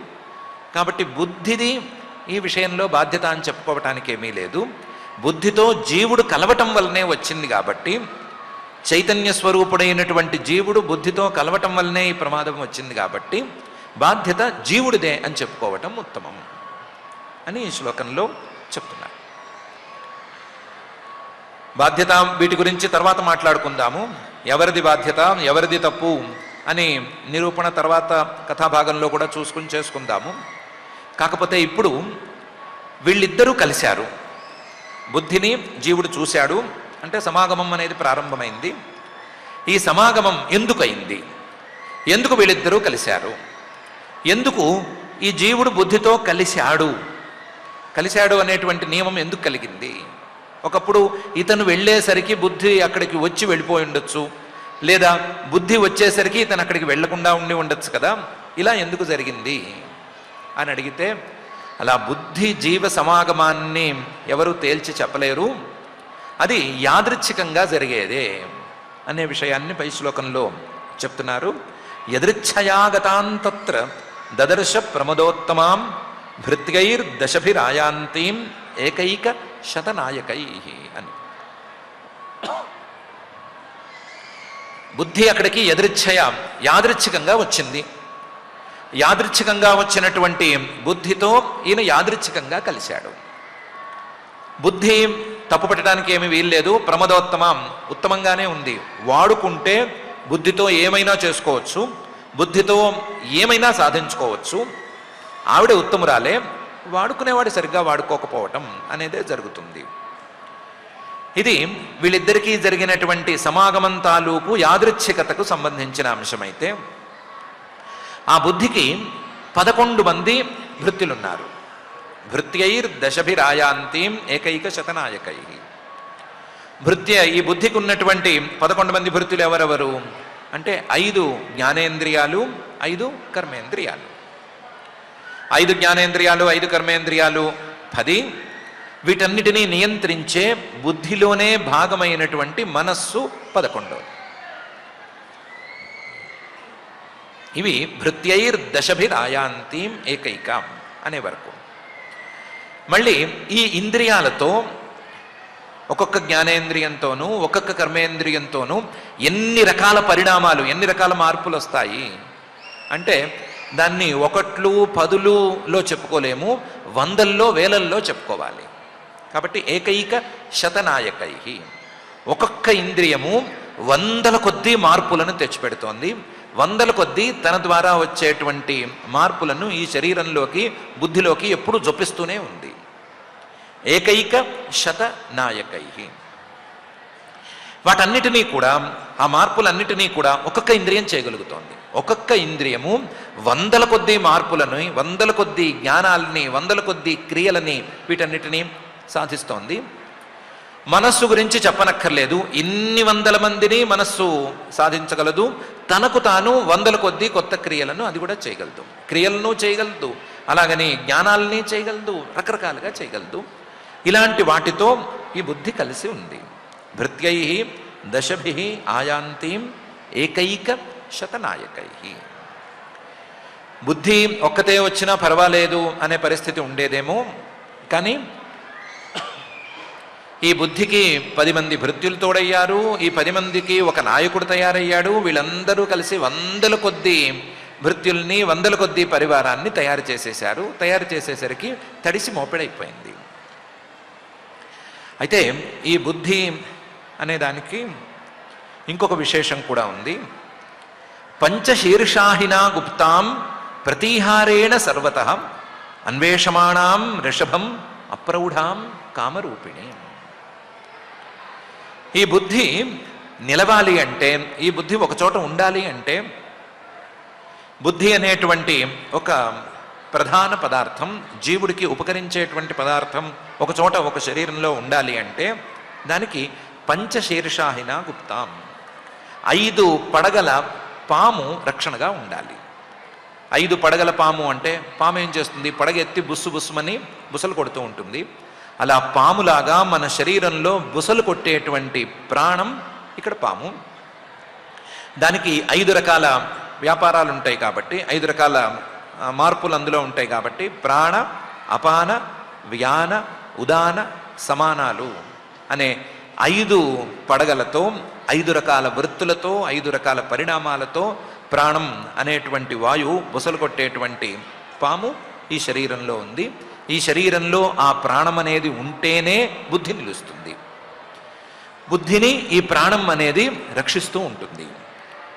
కాబట్టి బుద్ధిది ఈ విషయంలో బాధ్యత అని చెప్పుకోవటానికి ఏమీ లేదు. బుద్ధితో జీవుడు కలవటం వల్లనే వచ్చింది కాబట్టి, చైతన్య స్వరూపుడైనటువంటి జీవుడు బుద్ధితో కలవటం వల్లనే ఈ ప్రమాదం వచ్చింది కాబట్టి బాధ్యత జీవుడిదే అని చెప్పుకోవటం ఉత్తమం అని ఈ శ్లోకంలో చెప్తున్నారు. బాధ్యత వీటి గురించి తర్వాత మాట్లాడుకుందాము. ఎవరిది బాధ్యత, ఎవరిది తప్పు అని నిరూపణ తర్వాత కథాభాగంలో కూడా చేసుకుందాము. కాకపోతే ఇప్పుడు వీళ్ళిద్దరూ కలిశారు. బుద్ధిని జీవుడు చూశాడు అంటే సమాగమం అనేది ప్రారంభమైంది. ఈ సమాగమం ఎందుకయింది? ఎందుకు వీళ్ళిద్దరూ కలిశారు? ఎందుకు ఈ జీవుడు బుద్ధితో కలిశాడు అనేటువంటి నియమం ఎందుకు కలిగింది? ఒకప్పుడు ఇతను వెళ్ళేసరికి బుద్ధి అక్కడికి వచ్చి వెళ్ళిపోయి ఉండొచ్చు, లేదా బుద్ధి వచ్చేసరికి ఇతను అక్కడికి వెళ్లకుండా ఉండి ఉండొచ్చు కదా. ఇలా ఎందుకు జరిగింది అని అడిగితే అలా బుద్ధి జీవ సమాగమాన్ని ఎవరు తేల్చి చెప్పలేరు. అది యాదృచ్ఛికంగా జరిగేదే అనే విషయాన్ని పై శ్లోకంలో చెప్తున్నారు. యదృచ్ఛయాగతాంతత్ర దదర్శ ప్రమదోత్తమాం భృత్యైర్దశభిరాయాంతీం ఏకైక శతనాయకై అని. బుద్ధి అక్కడికి యాదృచ్ఛికంగా వచ్చింది. యాదృచ్ఛికంగా వచ్చినటువంటి బుద్ధితో ఈయన యాదృచ్ఛికంగా కలిశాడు. బుద్ధి తప్పుపట్టడానికి ఏమీ వీల్లేదు, ప్రమదోత్తమం, ఉత్తమంగానే ఉంది. వాడుకుంటే బుద్ధితో ఏమైనా చేసుకోవచ్చు, బుద్ధితో ఏమైనా సాధించుకోవచ్చు. ఆవిడ ఉత్తమురాలే, వాడుకునేవాడు సరిగ్గా వాడుకోకపోవటం అనేదే జరుగుతుంది. ఇది వీళ్ళిద్దరికీ జరిగినటువంటి సమాగమం తాలూకు యాదృచ్ఛికతకు సంబంధించిన అంశమైతే, ఆ బుద్ధికి 11 మంది భృత్యులున్నారు. భృత్యైర్దశభిరాయాంతీం ఏకైక శతనాయకై. ఈ బుద్ధికి ఉన్నటువంటి 11 మంది భృత్యులు ఎవరెవరు అంటే 5 జ్ఞానేంద్రియాలు, 5 కర్మేంద్రియాలు. 5 జ్ఞానేంద్రియాలు, 5 కర్మేంద్రియాలు 10. వీటన్నిటినీ నియంత్రించే బుద్ధిలోనే భాగమైనటువంటి మనస్సు 11. ఇవి భృత్యైర్దశభిరాయాంతీం ఏకైకం అనే వరకు. మళ్ళీ ఈ ఇంద్రియాలతో ఒక్కొక్క జ్ఞానేంద్రియంతోనూ ఒక్కొక్క కర్మేంద్రియంతోనూ ఎన్ని రకాల పరిణామాలు, ఎన్ని రకాల మార్పులు వస్తాయి అంటే దాన్ని 1, 10లో చెప్పుకోలేము, 100ల్లో 1000ల్లో చెప్పుకోవాలి. కాబట్టి ఏకైక శతనాయకై. ఒక్కొక్క ఇంద్రియము 100ల కొద్దీ మార్పులను తెచ్చిపెడుతోంది. 100ల కొద్దీ తన ద్వారా వచ్చేటువంటి మార్పులను ఈ శరీరంలోకి, బుద్ధిలోకి ఎప్పుడు జొప్పిస్తూనే ఉంది. ఏకైక శతనాయకై. వాటన్నిటినీ కూడా, ఆ మార్పులన్నిటినీ కూడా ఒక్కొక్క ఇంద్రియం చేయగలుగుతోంది. ఒక్కొక్క ఇంద్రియము 100ల కొద్దీ మార్పులను, 100ల కొద్దీ జ్ఞానాలని, 100ల కొద్దీ క్రియలని, వీటన్నిటినీ సాధిస్తోంది. మనస్సు గురించి చెప్పనక్కర్లేదు, ఇన్ని 100ల మందిని మనస్సు సాధించగలదు. తనకు తాను 100ల కొద్దీ కొత్త క్రియలను అది కూడా చేయగలదు. క్రియలను చేయగలదు, అలాగని జ్ఞానాలని చేయగలదు, రకరకాలుగా చేయగలదు. ఇలాంటి వాటితో ఈ బుద్ధి కలిసి ఉంది. భృత్యై దశభిః ఆయాంతీం ఏకైక శతనాయకై. బుద్ధి ఒక్కతే వచ్చినా పర్వాలేదు అనే పరిస్థితి ఉండేదేమో, కానీ ఈ బుద్ధికి 10 మంది భృత్యులు తోడయ్యారు. ఈ 10 మందికి ఒక నాయకుడు తయారయ్యాడు. వీళ్ళందరూ కలిసి 100ల కొద్దీ భృత్యుల్ని, 100ల కొద్దీ పరివారాన్ని తయారు చేసేశారు. తయారు చేసేసరికి తడిసి మోపెడైపోయింది. అయితే ఈ బుద్ధి అనేదానికి ఇంకొక విశేషం కూడా ఉంది. పంచశీర్షాహినా గుప్తాం ప్రతీహారేణ సర్వతః అన్వేషమాణాం ఋషభం అప్రౌఢాం కామరూపిణి. ఈ బుద్ధి నిలవాలి అంటే, ఈ బుద్ధి ఒకచోట ఉండాలి అంటే, బుద్ధి అనేటువంటి ఒక ప్రధాన పదార్థం, జీవుడికి ఉపకరించేటువంటి పదార్థం ఒకచోట ఒక శరీరంలో ఉండాలి అంటే దానికి పంచశీర్షాహిన గుప్తాం, 5 పడగల పాము రక్షణగా ఉండాలి. 5 పడగల పాము అంటే పాము ఏం చేస్తుంది? పడగెత్తి బుస్సు బుస్సుమని బుసలు కొడుతూ ఉంటుంది. అలా పాములాగా మన శరీరంలో బుసలు కొట్టేటువంటి ప్రాణం ఇక్కడ పాము. దానికి 5 రకాల వ్యాపారాలు ఉంటాయి కాబట్టి, 5 రకాల మార్పులు అందులో ఉంటాయి కాబట్టి, ప్రాణ, అపాన, వ్యాన, ఉదాన, సమానాలు అనే 5 పడగలతో, 5 రకాల వృత్తులతో, 5 రకాల పరిణామాలతో ప్రాణం అనేటువంటి వాయువు బుసలు కొట్టేటువంటి పాము ఈ శరీరంలో ఉంది. ఈ శరీరంలో ఆ ప్రాణం అనేది ఉంటేనే బుద్ధి నిలుస్తుంది. బుద్ధిని ఈ ప్రాణం అనేది రక్షిస్తూ ఉంటుంది.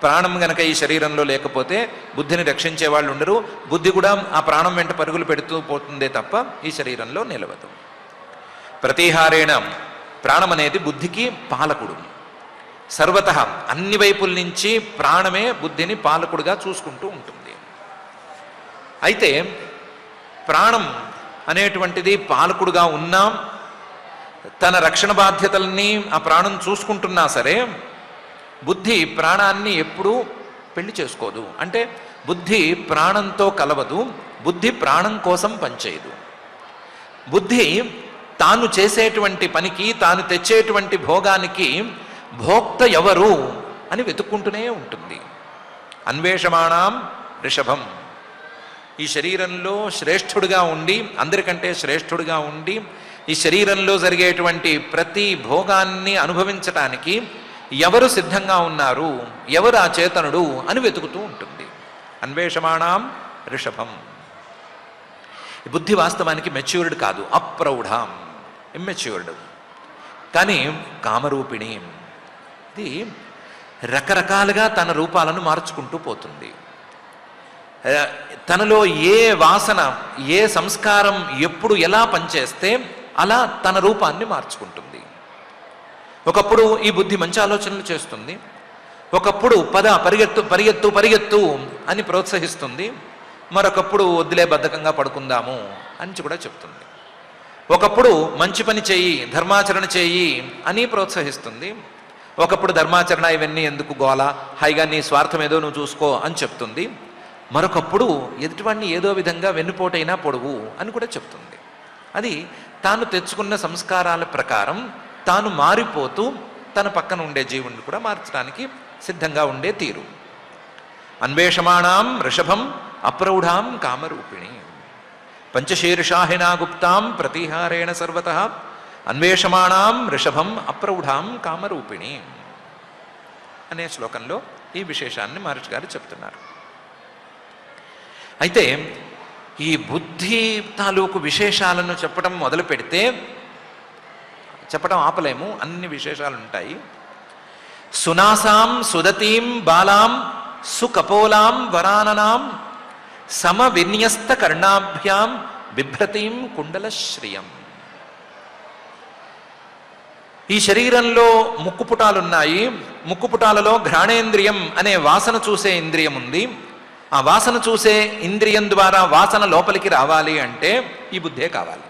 ప్రాణం గనక ఈ శరీరంలో లేకపోతే బుద్ధిని రక్షించే వాళ్ళు ఉండరు. బుద్ధి కూడా ఆ ప్రాణం వెంట పరుగులు పెడుతూ పోతుందే తప్ప ఈ శరీరంలో నిలవదు. ప్రతీహారేణ ప్రాణం అనేది బుద్ధికి పాలకుడు. సర్వతః అన్ని వైపుల నుంచి ప్రాణమే బుద్ధిని పాలకుడుగా చూసుకుంటూ ఉంటుంది. అయితే ప్రాణం అనేటువంటిది పాలకుడుగా ఉన్నా, తన రక్షణ బాధ్యతల్ని ఆ ప్రాణం చూసుకుంటున్నా సరే, బుద్ధి ప్రాణాన్ని ఎప్పుడూ పెళ్లి చేసుకోదు. అంటే బుద్ధి ప్రాణంతో కలవదు, బుద్ధి ప్రాణం కోసం పనిచేయదు. బుద్ధి తాను చేసేటువంటి పనికి, తాను తెచ్చేటువంటి భోగానికి భోక్త ఎవరు అని వెతుక్కుంటూనే ఉంటుంది. అన్వేషమాణాం ఋషభం. ఈ శరీరంలో శ్రేష్ఠుడిగా ఉండి, అందరికంటే శ్రేష్ఠుడిగా ఉండి, ఈ శరీరంలో జరిగేటువంటి ప్రతి భోగాన్ని అనుభవించటానికి ఎవరు సిద్ధంగా ఉన్నారు, ఎవరు ఆ చేతనుడు అని వెతుకుతూ ఉంటుంది. అన్వేషమాణం ఋషభం. బుద్ధి వాస్తవానికి మెచ్యూర్డ్ కాదు, అప్రౌఢం, ఇమ్మెచ్యూర్డ్. కానీ కామరూపిణి, ఇది రకరకాలుగా తన రూపాలను మార్చుకుంటూ పోతుంది. తనలో ఏ వాసన, ఏ సంస్కారం ఎప్పుడు ఎలా పనిచేస్తే అలా తన రూపాన్ని మార్చుకుంటుంది. ఒకప్పుడు ఈ బుద్ధి మంచి ఆలోచనలు చేస్తుంది, ఒకప్పుడు పరిగెత్తు పరిగెత్తు పరిగెత్తు అని ప్రోత్సహిస్తుంది, మరొకప్పుడు వద్దులే బద్ధకంగా పడుకుందాము అని కూడా చెప్తుంది. ఒకప్పుడు మంచి పని చేయి, ధర్మాచరణ చేయి అని ప్రోత్సహిస్తుంది, ఒకప్పుడు ధర్మాచరణ ఇవన్నీ ఎందుకు గోల, హాయిగా నీ స్వార్థం ఏదో నువ్వు చూసుకో అని చెప్తుంది, మరొకప్పుడు ఎదుటివాడిని ఏదో విధంగా వెన్నుపోటైనా పొడువు అని కూడా చెప్తుంది. అది తాను తెచ్చుకున్న సంస్కారాల ప్రకారం తాను మారిపోతూ తన పక్కన ఉండే జీవుణ్ణి కూడా మార్చడానికి సిద్ధంగా ఉండే తీరు. అన్వేషమాణం ఋషభం అప్రౌఢాం కామరూపిణి పంచశీర్షాహినా గుప్తాం ప్రతిహారేణ సర్వతః అన్వేషమాణం ఋషభం అప్రౌఢాం కామరూపిణి అనే శ్లోకంలో ఈ విశేషాన్ని మహర్షి గారు చెప్తున్నారు. అయితే ఈ బుద్ధి తాలూకు విశేషాలను చెప్పడం మొదలు పెడితే చెప్పడం ఆపలేము, అన్ని విశేషాలు ఉంటాయి. సునాసాం సుదతీం బాలాం సుకపోలాం వరాననాం సమ విన్యస్త కర్ణాభ్యాం బిభ్రతీం కుండలశ్రియం. ఈ శరీరంలో ముక్కుపుటాలున్నాయి. ముక్కుపుటాలలో ఘ్రాణేంద్రియం అనే వాసన చూసే ఇంద్రియం ఉంది. ఆ వాసన చూసే ఇంద్రియం ద్వారా వాసన లోపలికి రావాలి అంటే ఈ బుద్ధే కావాలి.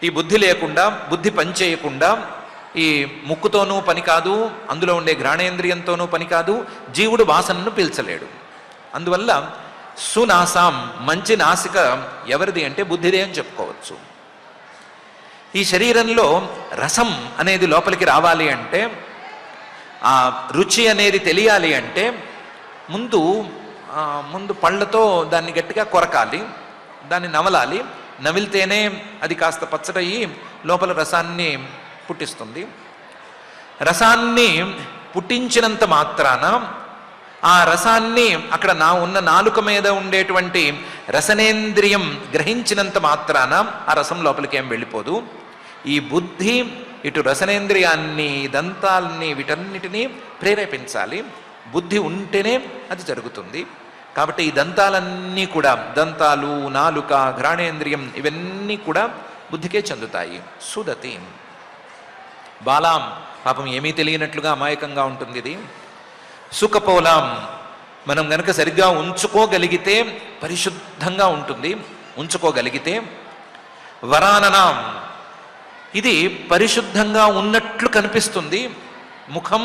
ఈ బుద్ధి లేకుండా, బుద్ధి పనిచేయకుండా ఈ ముక్కుతోనూ పని కాదు, అందులో ఉండే ఘ్రాణేంద్రియంతోనూ పని కాదు, జీవుడు వాసనను పీల్చలేడు. అందువల్ల సునాసాం, మంచి నాసిక ఎవరిది అంటే బుద్ధిదే అని చెప్పుకోవచ్చు. ఈ శరీరంలో రసం అనేది లోపలికి రావాలి అంటే, ఆ రుచి అనేది తెలియాలి అంటే ముందు పళ్ళతో దాన్ని గట్టిగా కొరకాలి, దాన్ని నవలాలి. నవిలితేనే అది కాస్త పచ్చడయ్యి లోపల రసాన్ని పుట్టిస్తుంది. రసాన్ని పుట్టించినంత మాత్రాన ఆ రసాన్ని అక్కడ ఉన్న నాలుక మీద ఉండేటువంటి రసనేంద్రియం గ్రహించినంత మాత్రాన ఆ రసం లోపలికి ఏం వెళ్ళిపోదు. ఈ బుద్ధి ఇటు రసనేంద్రియాన్ని, దంతాల్ని, వీటన్నిటినీ ప్రేరేపించాలి. బుద్ధి ఉంటేనే అది జరుగుతుంది. కాబట్టి ఈ దంతాలన్నీ కూడా, దంతాలు, నాలుక, ఘ్రాణేంద్రియం ఇవన్నీ కూడా బుద్ధికే చెందుతాయి. సుదతి బాలాం, పాపం ఏమీ తెలియనట్లుగా అమాయకంగా ఉంటుంది ఇది. సుకపోలాం, మనం గనక సరిగ్గా ఉంచుకోగలిగితే పరిశుద్ధంగా ఉంటుంది, ఉంచుకోగలిగితే. వరాననాం, ఇది పరిశుద్ధంగా ఉన్నట్లు కనిపిస్తుంది. ముఖం,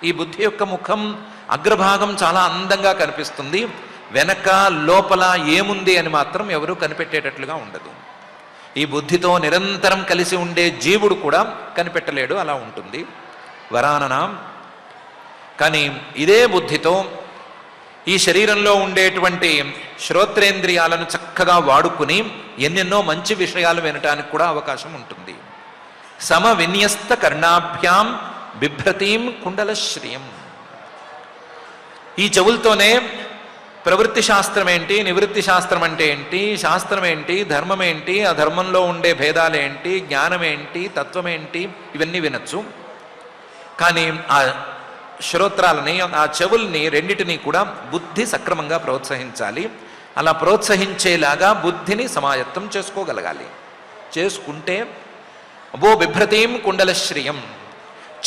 ఈ బుద్ధి యొక్క ముఖం అగ్రభాగం చాలా అందంగా కనిపిస్తుంది, వెనక లోపల ఏముంది అని మాత్రం ఎవరూ కనిపెట్టేటట్లుగా ఉండదు. ఈ బుద్ధితో నిరంతరం కలిసి ఉండే జీవుడు కూడా కనిపెట్టలేడు, అలా ఉంటుంది వరాననాం. కానీ ఇదే బుద్ధితో ఈ శరీరంలో ఉండేటువంటి శ్రోత్రేంద్రియాలను చక్కగా వాడుకుని ఎన్నెన్నో మంచి విషయాలు వినటానికి కూడా అవకాశం ఉంటుంది. సమ విన్యస్త కర్ణాభ్యాం బిభ్రతీం కుండలశ్రియం. ఈ చెవులతోనే ప్రవృత్తి శాస్త్రం ఏంటి, నివృత్తి శాస్త్రం అంటే ఏంటి, శాస్త్రం ఏంటి, ధర్మం ఏంటి, ఆ ధర్మంలో ఉండే భేదాలేంటి, జ్ఞానం ఏంటి, తత్వం ఏంటి, ఇవన్నీ వినొచ్చు. కానీ ఆ శ్రోత్రాలని, ఆ చెవుల్ని రెండిటినీ కూడా బుద్ధి సక్రమంగా ప్రోత్సహించాలి. అలా ప్రోత్సహించేలాగా బుద్ధిని సమాయత్తం చేసుకోగలగాలి. చేసుకుంటే అబో బిభ్రతీం కుండలశ్రియం,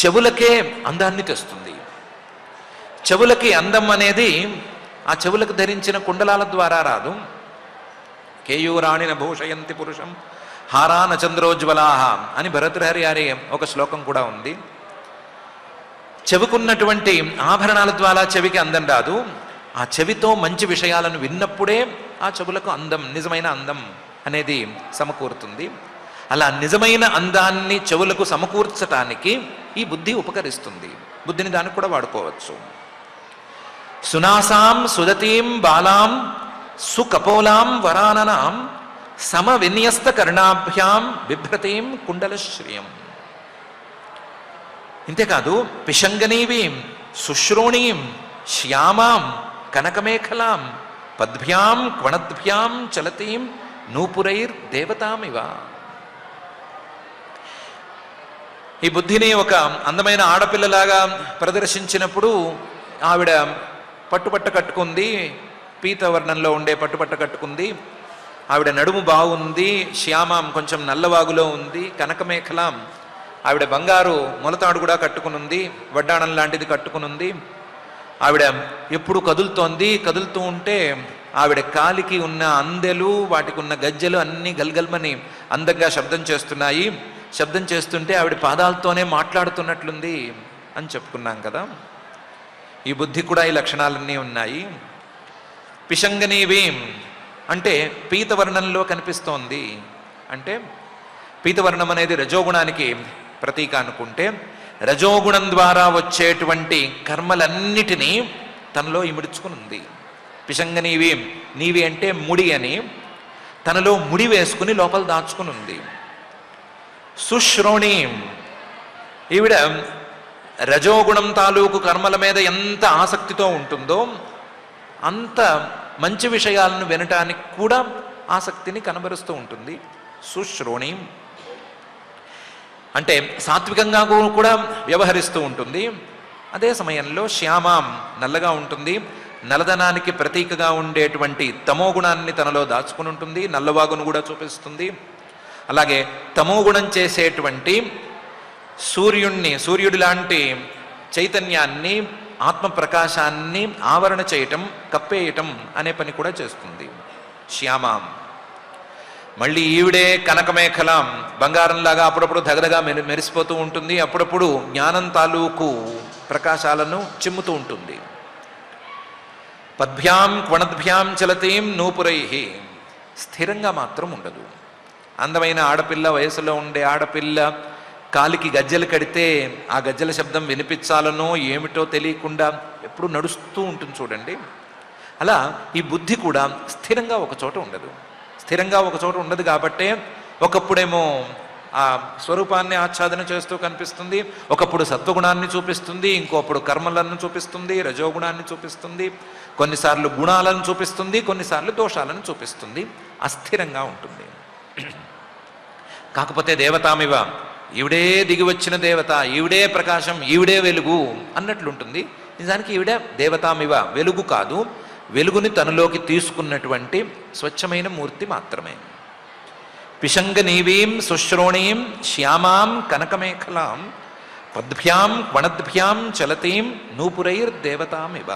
చెవులకే అందాన్ని తెస్తుంది. చెవులకి అందం అనేది ఆ చెవులకు ధరించిన కుండలాల ద్వారా రాదు. కేయూరాణిన భూషయంతి పురుషం హారాన చంద్రోజ్వలాహ అని భరతృహరి గారి ఒక శ్లోకం కూడా ఉంది. చెవికున్నటువంటి ఆభరణాల ద్వారా చెవికి అందం రాదు, ఆ చెవితో మంచి విషయాలను విన్నప్పుడే ఆ చెవులకు అందం, నిజమైన అందం అనేది సమకూరుతుంది. అలా నిజమైన అందాన్ని చెవులకు సమకూర్చటానికి ఈ బుద్ధి ఉపకరిస్తుంది. బుద్ధిని దానికి కూడా వాడుకోవచ్చు. సునాసాం సుదతీం బాలాం సుకపోలాం వరాననాం సమ విన్యస్త కర్ణాభ్యాం బిభ్రతీం కుండలశ్రియం. ఇంతేకాదు పిశంగనీవీం శుశ్రోణీం శ్యామాం కనకమేఖలాం పద్భ్యాం క్వణద్భ్యాం చలతీం నూపురైర్ దేవతామివ. ఈ బుద్ధిని ఒక అందమైన ఆడపిల్లలాగా ప్రదర్శించినప్పుడు ఆవిడ పట్టుపట్ట కట్టుకుంది, పీతవర్ణంలో ఉండే పట్టుపట్ట కట్టుకుంది. ఆవిడ నడుము బాగుంది, శ్యామాం కొంచెం నల్లవాగులో ఉంది, కనకమేఖలాం ఆవిడ బంగారు మొలతాడు కూడా కట్టుకునుంది, వడ్డాణం లాంటిది కట్టుకునుంది. ఆవిడ ఎప్పుడు కదులుతోంది, కదులుతూ ఉంటే ఆవిడ కాలికి ఉన్న అందెలు వాటికి ఉన్న గజ్జెలు అన్నీ గల్గల్మని అందంగా శబ్దం చేస్తున్నాయి. శబ్దం చేస్తుంటే ఆవిడ పాదాలతోనే మాట్లాడుతున్నట్లుంది అని చెప్పుకున్నాం కదా. ఈ బుద్ధి కూడా ఈ లక్షణాలన్నీ ఉన్నాయి. పిశంగనీవీం అంటే పీతవర్ణంలో కనిపిస్తోంది. అంటే పీతవర్ణం అనేది రజోగుణానికి ప్రతీక అనుకుంటే, రజోగుణం ద్వారా వచ్చేటువంటి కర్మలన్నిటినీ తనలో ఇమిడ్చుకుని ఉంది. పిశంగనీవి, నీవి అంటే ముడి అని, తనలో ముడి వేసుకుని లోపల దాచుకుని ఉంది. సుశ్రోణి, ఈవిడ రజోగుణం తాలూకు కర్మల మీద ఎంత ఆసక్తితో ఉంటుందో అంత మంచి విషయాలను వినటానికి కూడా ఆసక్తిని కనబరుస్తూ ఉంటుంది. సుశ్రోణి అంటే సాత్వికంగా కూడా వ్యవహరిస్తూ ఉంటుంది. అదే సమయంలో శ్యామాం నల్లగా ఉంటుంది. నల్లదనానికి ప్రతీకగా ఉండేటువంటి తమోగుణాన్ని తనలో దాచుకుని ఉంటుంది. నల్లవాగును కూడా చూపిస్తుంది. అలాగే తమోగుణం చేసేటువంటి సూర్యుడి లాంటి చైతన్యాన్ని, ఆత్మప్రకాశాన్ని ఆవరణ చేయటం, కప్పేయటం అనే పని కూడా చేస్తుంది శ్యామాం. మళ్ళీ ఈవిడే కనకమేఖలాం, బంగారంలాగా అప్పుడప్పుడు దగదగా మెరిసిపోతూ ఉంటుంది. అప్పుడప్పుడు జ్ఞానం తాలూకు ప్రకాశాలను చిమ్ముతూ ఉంటుంది. పద్భ్యాం క్వణద్భ్యాం చలతీం నూపురై, స్థిరంగా మాత్రం ఉండదు. అందమైన ఆడపిల్ల, వయసులో ఉండే ఆడపిల్ల కాలికి గజ్జెలు కడితే ఆ గజ్జెల శబ్దం వినిపించాలనో ఏమిటో తెలియకుండా ఎప్పుడు నడుస్తూ ఉంటుంది చూడండి. అలా ఈ బుద్ధి కూడా స్థిరంగా ఒక చోట ఉండదు. స్థిరంగా ఒక చోట ఉండదు కాబట్టే ఒకప్పుడేమో ఆ స్వరూపాన్ని ఆచ్ఛాదన చేస్తూ కనిపిస్తుంది, ఒకప్పుడు సత్వగుణాన్ని చూపిస్తుంది, ఇంకోప్పుడు కర్మలను చూపిస్తుంది, రజోగుణాన్ని చూపిస్తుంది, కొన్నిసార్లు గుణాలను చూపిస్తుంది, కొన్నిసార్లు దోషాలను చూపిస్తుంది. అస్థిరంగా ఉంటుంది. కాకపోతే దేవతామివ, ఈవిడే దిగి వచ్చిన దేవత, ఈవిడే ప్రకాశం, ఈవిడే వెలుగు అన్నట్లుంటుంది. నిజానికి ఈవిడ దేవతామివ, వెలుగు కాదు, వెలుగుని తనలోకి తీసుకున్నటువంటి స్వచ్ఛమైన మూర్తి మాత్రమే. పిశంగనీవీం సుశ్రోణీం శ్యామాం కనకమేఖలాం పద్భ్యాం క్వణద్భ్యాం చలతీం నూపురైర్దేవతామివ.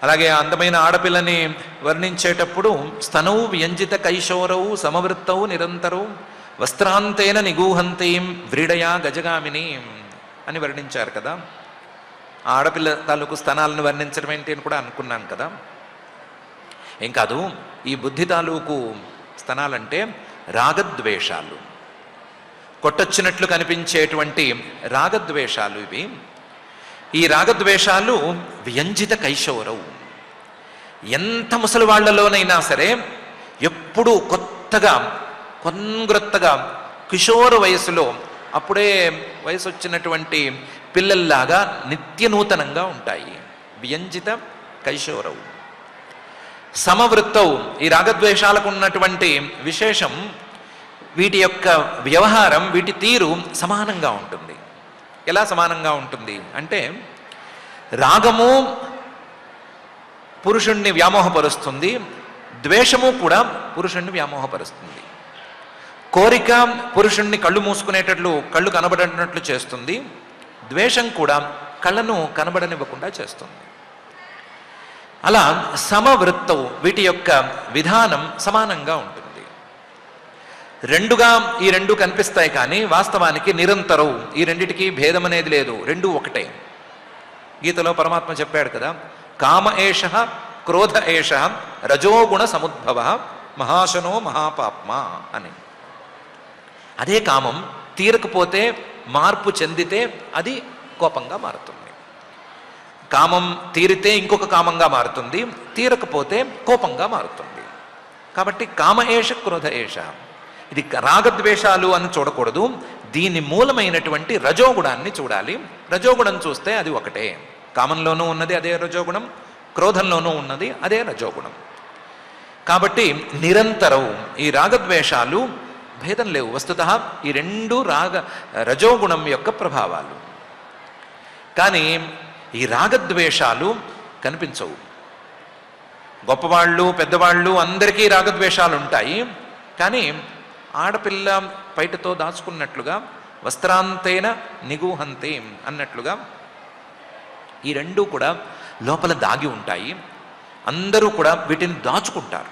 అలాగే అందమైన ఆడపిల్లని వర్ణించేటప్పుడు స్తనౌ వ్యంజిత కైశోరౌ సమవృత్తౌ నిరంతరౌ వస్త్రాంతేన నిగూహంతీం వ్రీడయా గజగామిని అని వర్ణించారు కదా. ఆడపిల్ల తాలూకు స్థనాలను వర్ణించడం ఏంటి అని కూడా అనుకున్నాను కదా. ఏం కాదు, ఈ బుద్ధి తాలూకు స్థనాలంటే రాగద్వేషాలు, కొట్టొచ్చినట్లు కనిపించేటువంటి రాగద్వేషాలు ఇవి. ఈ రాగద్వేషాలు వ్యంజిత కైశోరవు. ఎంత ముసలి వాళ్లలోనైనా సరే ఎప్పుడూ కొత్తగా, కొంగ్రొత్తగా, కిషోర వయసులో అప్పుడే వయసు వచ్చినటువంటి పిల్లల్లాగా నిత్య నూతనంగా ఉంటాయి. వ్యంజిత కైశోరవు. సమవృత్తవు, ఈ రాగద్వేషాలకు ఉన్నటువంటి విశేషం వీటి యొక్క వ్యవహారం, వీటి తీరు సమానంగా ఉంటుంది. ఎలా సమానంగా ఉంటుంది అంటే, రాగము పురుషుణ్ణి వ్యామోహపరుస్తుంది, ద్వేషము కూడా పురుషుణ్ణి వ్యామోహపరుస్తుంది. కోరిక పురుషుణ్ణి కళ్ళు మూసుకునేటట్లు, కళ్ళు కనబడినట్లు చేస్తుంది. ద్వేషం కూడా కళ్ళను కనబడనివ్వకుండా చేస్తుంది. అలా సమవృత్తవు, వీటి యొక్క విధానం సమానంగా ఉంటుంది. ఈ రెండు కనిపిస్తాయి కానీ వాస్తవానికి నిరంతరవు, ఈ రెండిటికి భేదం అనేది లేదు, రెండు ఒకటే. గీతలో పరమాత్మ చెప్పాడు కదా, కామ ఏష క్రోధ ఏష రజోగుణ సముద్భవ మహాశనో మహాపాప్మ అని. అదే కామం తీరకపోతే, మార్పు చెందితే అది కోపంగా మారుతుంది. కామం తీరితే ఇంకొక కామంగా మారుతుంది, తీరకపోతే కోపంగా మారుతుంది. కాబట్టి కామ ఏష క్రోధ ఏష, ఇది రాగద్వేషాలు అని చూడకూడదు, దీని మూలమైనటువంటి రజోగుణాన్ని చూడాలి. రజోగుణం చూస్తే అది ఒకటే, కామంలోనూ ఉన్నది అదే రజోగుణం, క్రోధంలోనూ ఉన్నది అదే రజోగుణం. కాబట్టి నిరంతరం ఈ రాగద్వేషాలు భేదం లేవు. వస్తుతః ఈ రెండు రజోగుణం యొక్క ప్రభావాలు. కానీ ఈ రాగద్వేషాలు కనిపించవు. గొప్పవాళ్ళు పెద్దవాళ్ళు అందరికీ రాగద్వేషాలు ఉంటాయి. కానీ ఆడపిల్ల పైటతో దాచుకున్నట్లుగా వస్త్రాంతేన నిగూహంతే అన్నట్లుగా ఈ రెండూ కూడా లోపల దాగి ఉంటాయి. అందరూ కూడా వీటిని దాచుకుంటారు.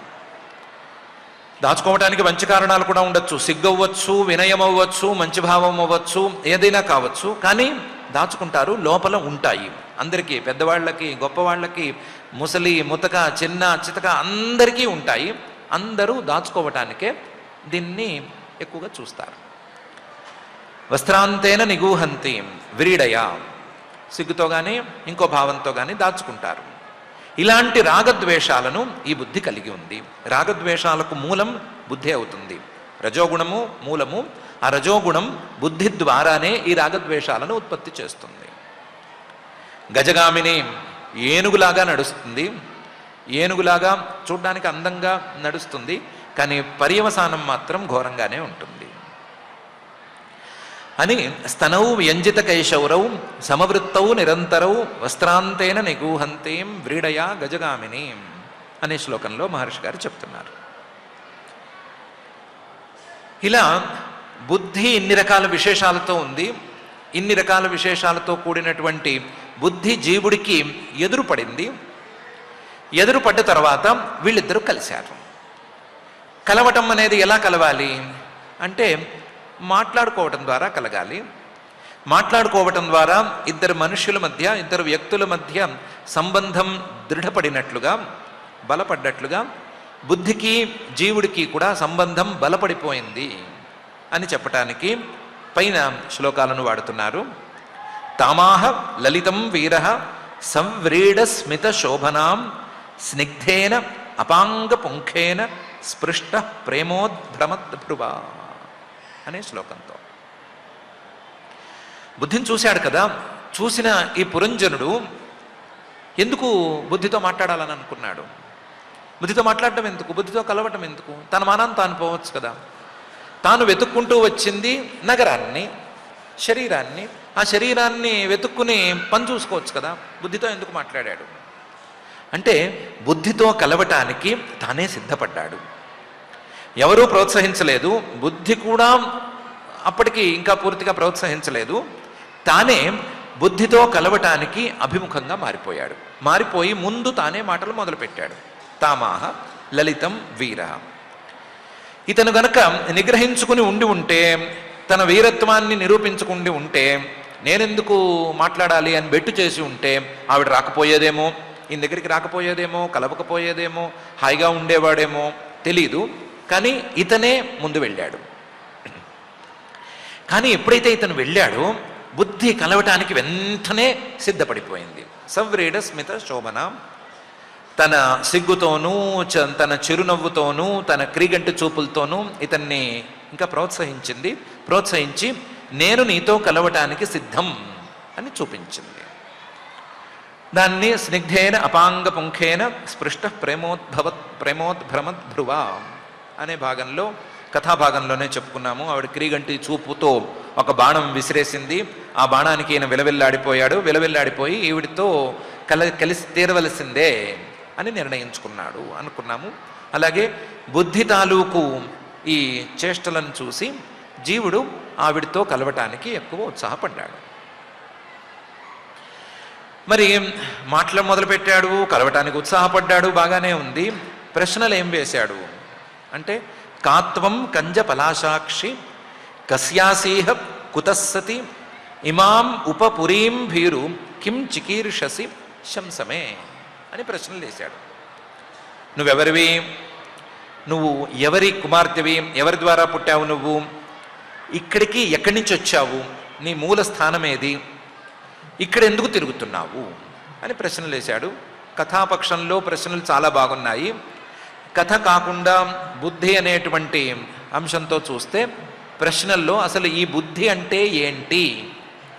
దాచుకోవటానికి మంచి కారణాలు కూడా ఉండొచ్చు, సిగ్గవ్వచ్చు, వినయం అవ్వచ్చు, మంచి భావం అవ్వచ్చు, ఏదైనా కావచ్చు. కానీ దాచుకుంటారు, లోపల ఉంటాయి. అందరికీ, పెద్దవాళ్ళకి గొప్పవాళ్ళకి, ముసలి ముతక చిన్న చితక అందరికీ ఉంటాయి. అందరూ దాచుకోవటానికే దీన్ని ఎక్కువగా చూస్తారు. వస్త్రాంతేన నిగూహంతి వ్రీడయ, సిగ్గుతో కానీ ఇంకో భావంతో కానీ దాచుకుంటారు. ఇలాంటి రాగద్వేషాలను ఈ బుద్ధి కలిగి ఉంది. రాగద్వేషాలకు మూలం బుద్ధి అవుతుంది. రజోగుణము మూలము. ఆ రజోగుణం బుద్ధి ద్వారానే ఈ రాగద్వేషాలను ఉత్పత్తి చేస్తుంది. గజగామిని ఏనుగులాగా నడుస్తుంది, ఏనుగులాగా చూడ్డానికి అందంగా నడుస్తుంది, కానీ పర్యవసానం మాత్రం ఘోరంగానే ఉంటుంది అని స్తనౌ వ్యంజిత కైశౌరౌ సమవృత్తౌ నిరంతరౌ వస్త్రాంతేన నిగూహంతేం వ్రీడయా గజగామిని అనే శ్లోకంలో మహర్షి గారు చెప్తున్నారు. ఇలా బుద్ధి ఇన్ని రకాల విశేషాలతో ఉంది. ఇన్ని రకాల విశేషాలతో కూడినటువంటి బుద్ధి జీవుడికి ఎదురుపడింది. ఎదురుపడ్డ తర్వాత వీళ్ళిద్దరూ కలిశారు. కలవటం అనేది ఎలా కలవాలి అంటే మాట్లాడుకోవటం ద్వారా కలగాలి. మాట్లాడుకోవటం ద్వారా ఇద్దరు మనుషుల మధ్య, ఇద్దరు వ్యక్తుల మధ్య సంబంధం దృఢపడినట్లుగా, బలపడ్డట్లుగా బుద్ధికి జీవుడికి కూడా సంబంధం బలపడిపోయింది అని చెప్పటానికి పైన శ్లోకాలను వాడుతున్నారు. తామాహ లలితం వీర సంవ్రీడ స్మిత శోభనాం స్నిగ్ధేన అపాంగ పుంఖేన స్పృష్ట ప్రేమోద్భ్రమద్భ్రువా అనే శ్లోకంతో బుద్ధిని చూశాడు కదా. చూసిన ఈ పురంజనుడు ఎందుకు బుద్ధితో మాట్లాడాలని అనుకున్నాడు? బుద్ధితో మాట్లాడటం ఎందుకు? బుద్ధితో కలవటం ఎందుకు? తన మానాన్ని తాను పోవచ్చు కదా. తాను వెతుక్కుంటూ వచ్చింది నగరాన్ని, శరీరాన్ని. ఆ శరీరాన్ని వెతుక్కుని పని చూసుకోవచ్చు కదా. బుద్ధితో ఎందుకు మాట్లాడాడు అంటే బుద్ధితో కలవటానికి తానే సిద్ధపడ్డాడు. ఎవరూ ప్రోత్సహించలేదు. బుద్ధి కూడా అప్పటికి ఇంకా పూర్తిగా ప్రోత్సహించలేదు. తానే బుద్ధితో కలవటానికి అభిముఖంగా మారిపోయాడు. మారిపోయి ముందు తానే మాటలు మొదలుపెట్టాడు. తామాహ లలితం వీర. ఇతను గనక నిగ్రహించుకుని ఉండి ఉంటే, తన వీరత్వాన్ని నిరూపించుకుండి ఉంటే, నేనెందుకు మాట్లాడాలి అని బెట్టు చేసి ఉంటే ఆవిడ రాకపోయేదేమో, ఈయన దగ్గరికి రాకపోయేదేమో, కలవకపోయేదేమో, హాయిగా ఉండేవాడేమో తెలీదు. కానీ ఇతనే ముందు వెళ్ళాడు. కానీ ఎప్పుడైతే ఇతను వెళ్ళాడో బుద్ధి కలవటానికి వెంటనే సిద్ధపడిపోయింది. సవ్రీడ స్మిత శోభన, తన సిగ్గుతోనూ తన చిరునవ్వుతోనూ తన క్రీగంటి చూపులతోనూ ఇతన్ని ఇంకా ప్రోత్సహించి నేను నీతో కలవటానికి సిద్ధం అని చూపించింది. దాన్ని స్నిగ్ధేన అపాంగ పుంఖేన స్పృష్ట ప్రేమోద్భ్రమద్భ్రువా అనే భాగంలో, కథాభాగంలోనే చెప్పుకున్నాము. ఆవిడ క్రీగంటి చూపుతో ఒక బాణం విసిరేసింది. ఆ బాణానికి ఈయన విలవిల్లాడిపోయాడు. విలవిల్లాడిపోయి ఈవిడితో కలిసి తీరవలసిందే అని నిర్ణయించుకున్నాడు అనుకున్నాము. అలాగే బుద్ధి తాలూకు ఈ చేష్టలను చూసి జీవుడు ఆవిడితో కలవటానికి ఎక్కువ ఉత్సాహపడ్డాడు. మరి మాటలు మొదలుపెట్టాడు, కలవటానికి ఉత్సాహపడ్డాడు, బాగానే ఉంది. ప్రశ్నలు ఏం వేశాడు అంటే కాత్వం కంజ పలాశాక్షి కస్యాసీహ కుతస్సతి ఇమాం ఉపపురీం భీరు కిం చికీర్షసి శంసమే అని ప్రశ్నలు వేశాడు. నువ్వెవరివి? నువ్వు ఎవరి కుమార్తెవి? ఎవరి ద్వారా పుట్టావు? నువ్వు ఇక్కడికి ఎక్కడి నుంచి వచ్చావు? నీ మూల స్థానం ఏది? ఇక్కడ ఎందుకు తిరుగుతున్నావు అని ప్రశ్నలు వేశాడు. కథాపక్షంలో ప్రశ్నలు చాలా బాగున్నాయి. కథ కాకుండా బుద్ధి అనేటువంటి అంశంతో చూస్తే ప్రశ్నల్లో అసలు ఈ బుద్ధి అంటే ఏంటి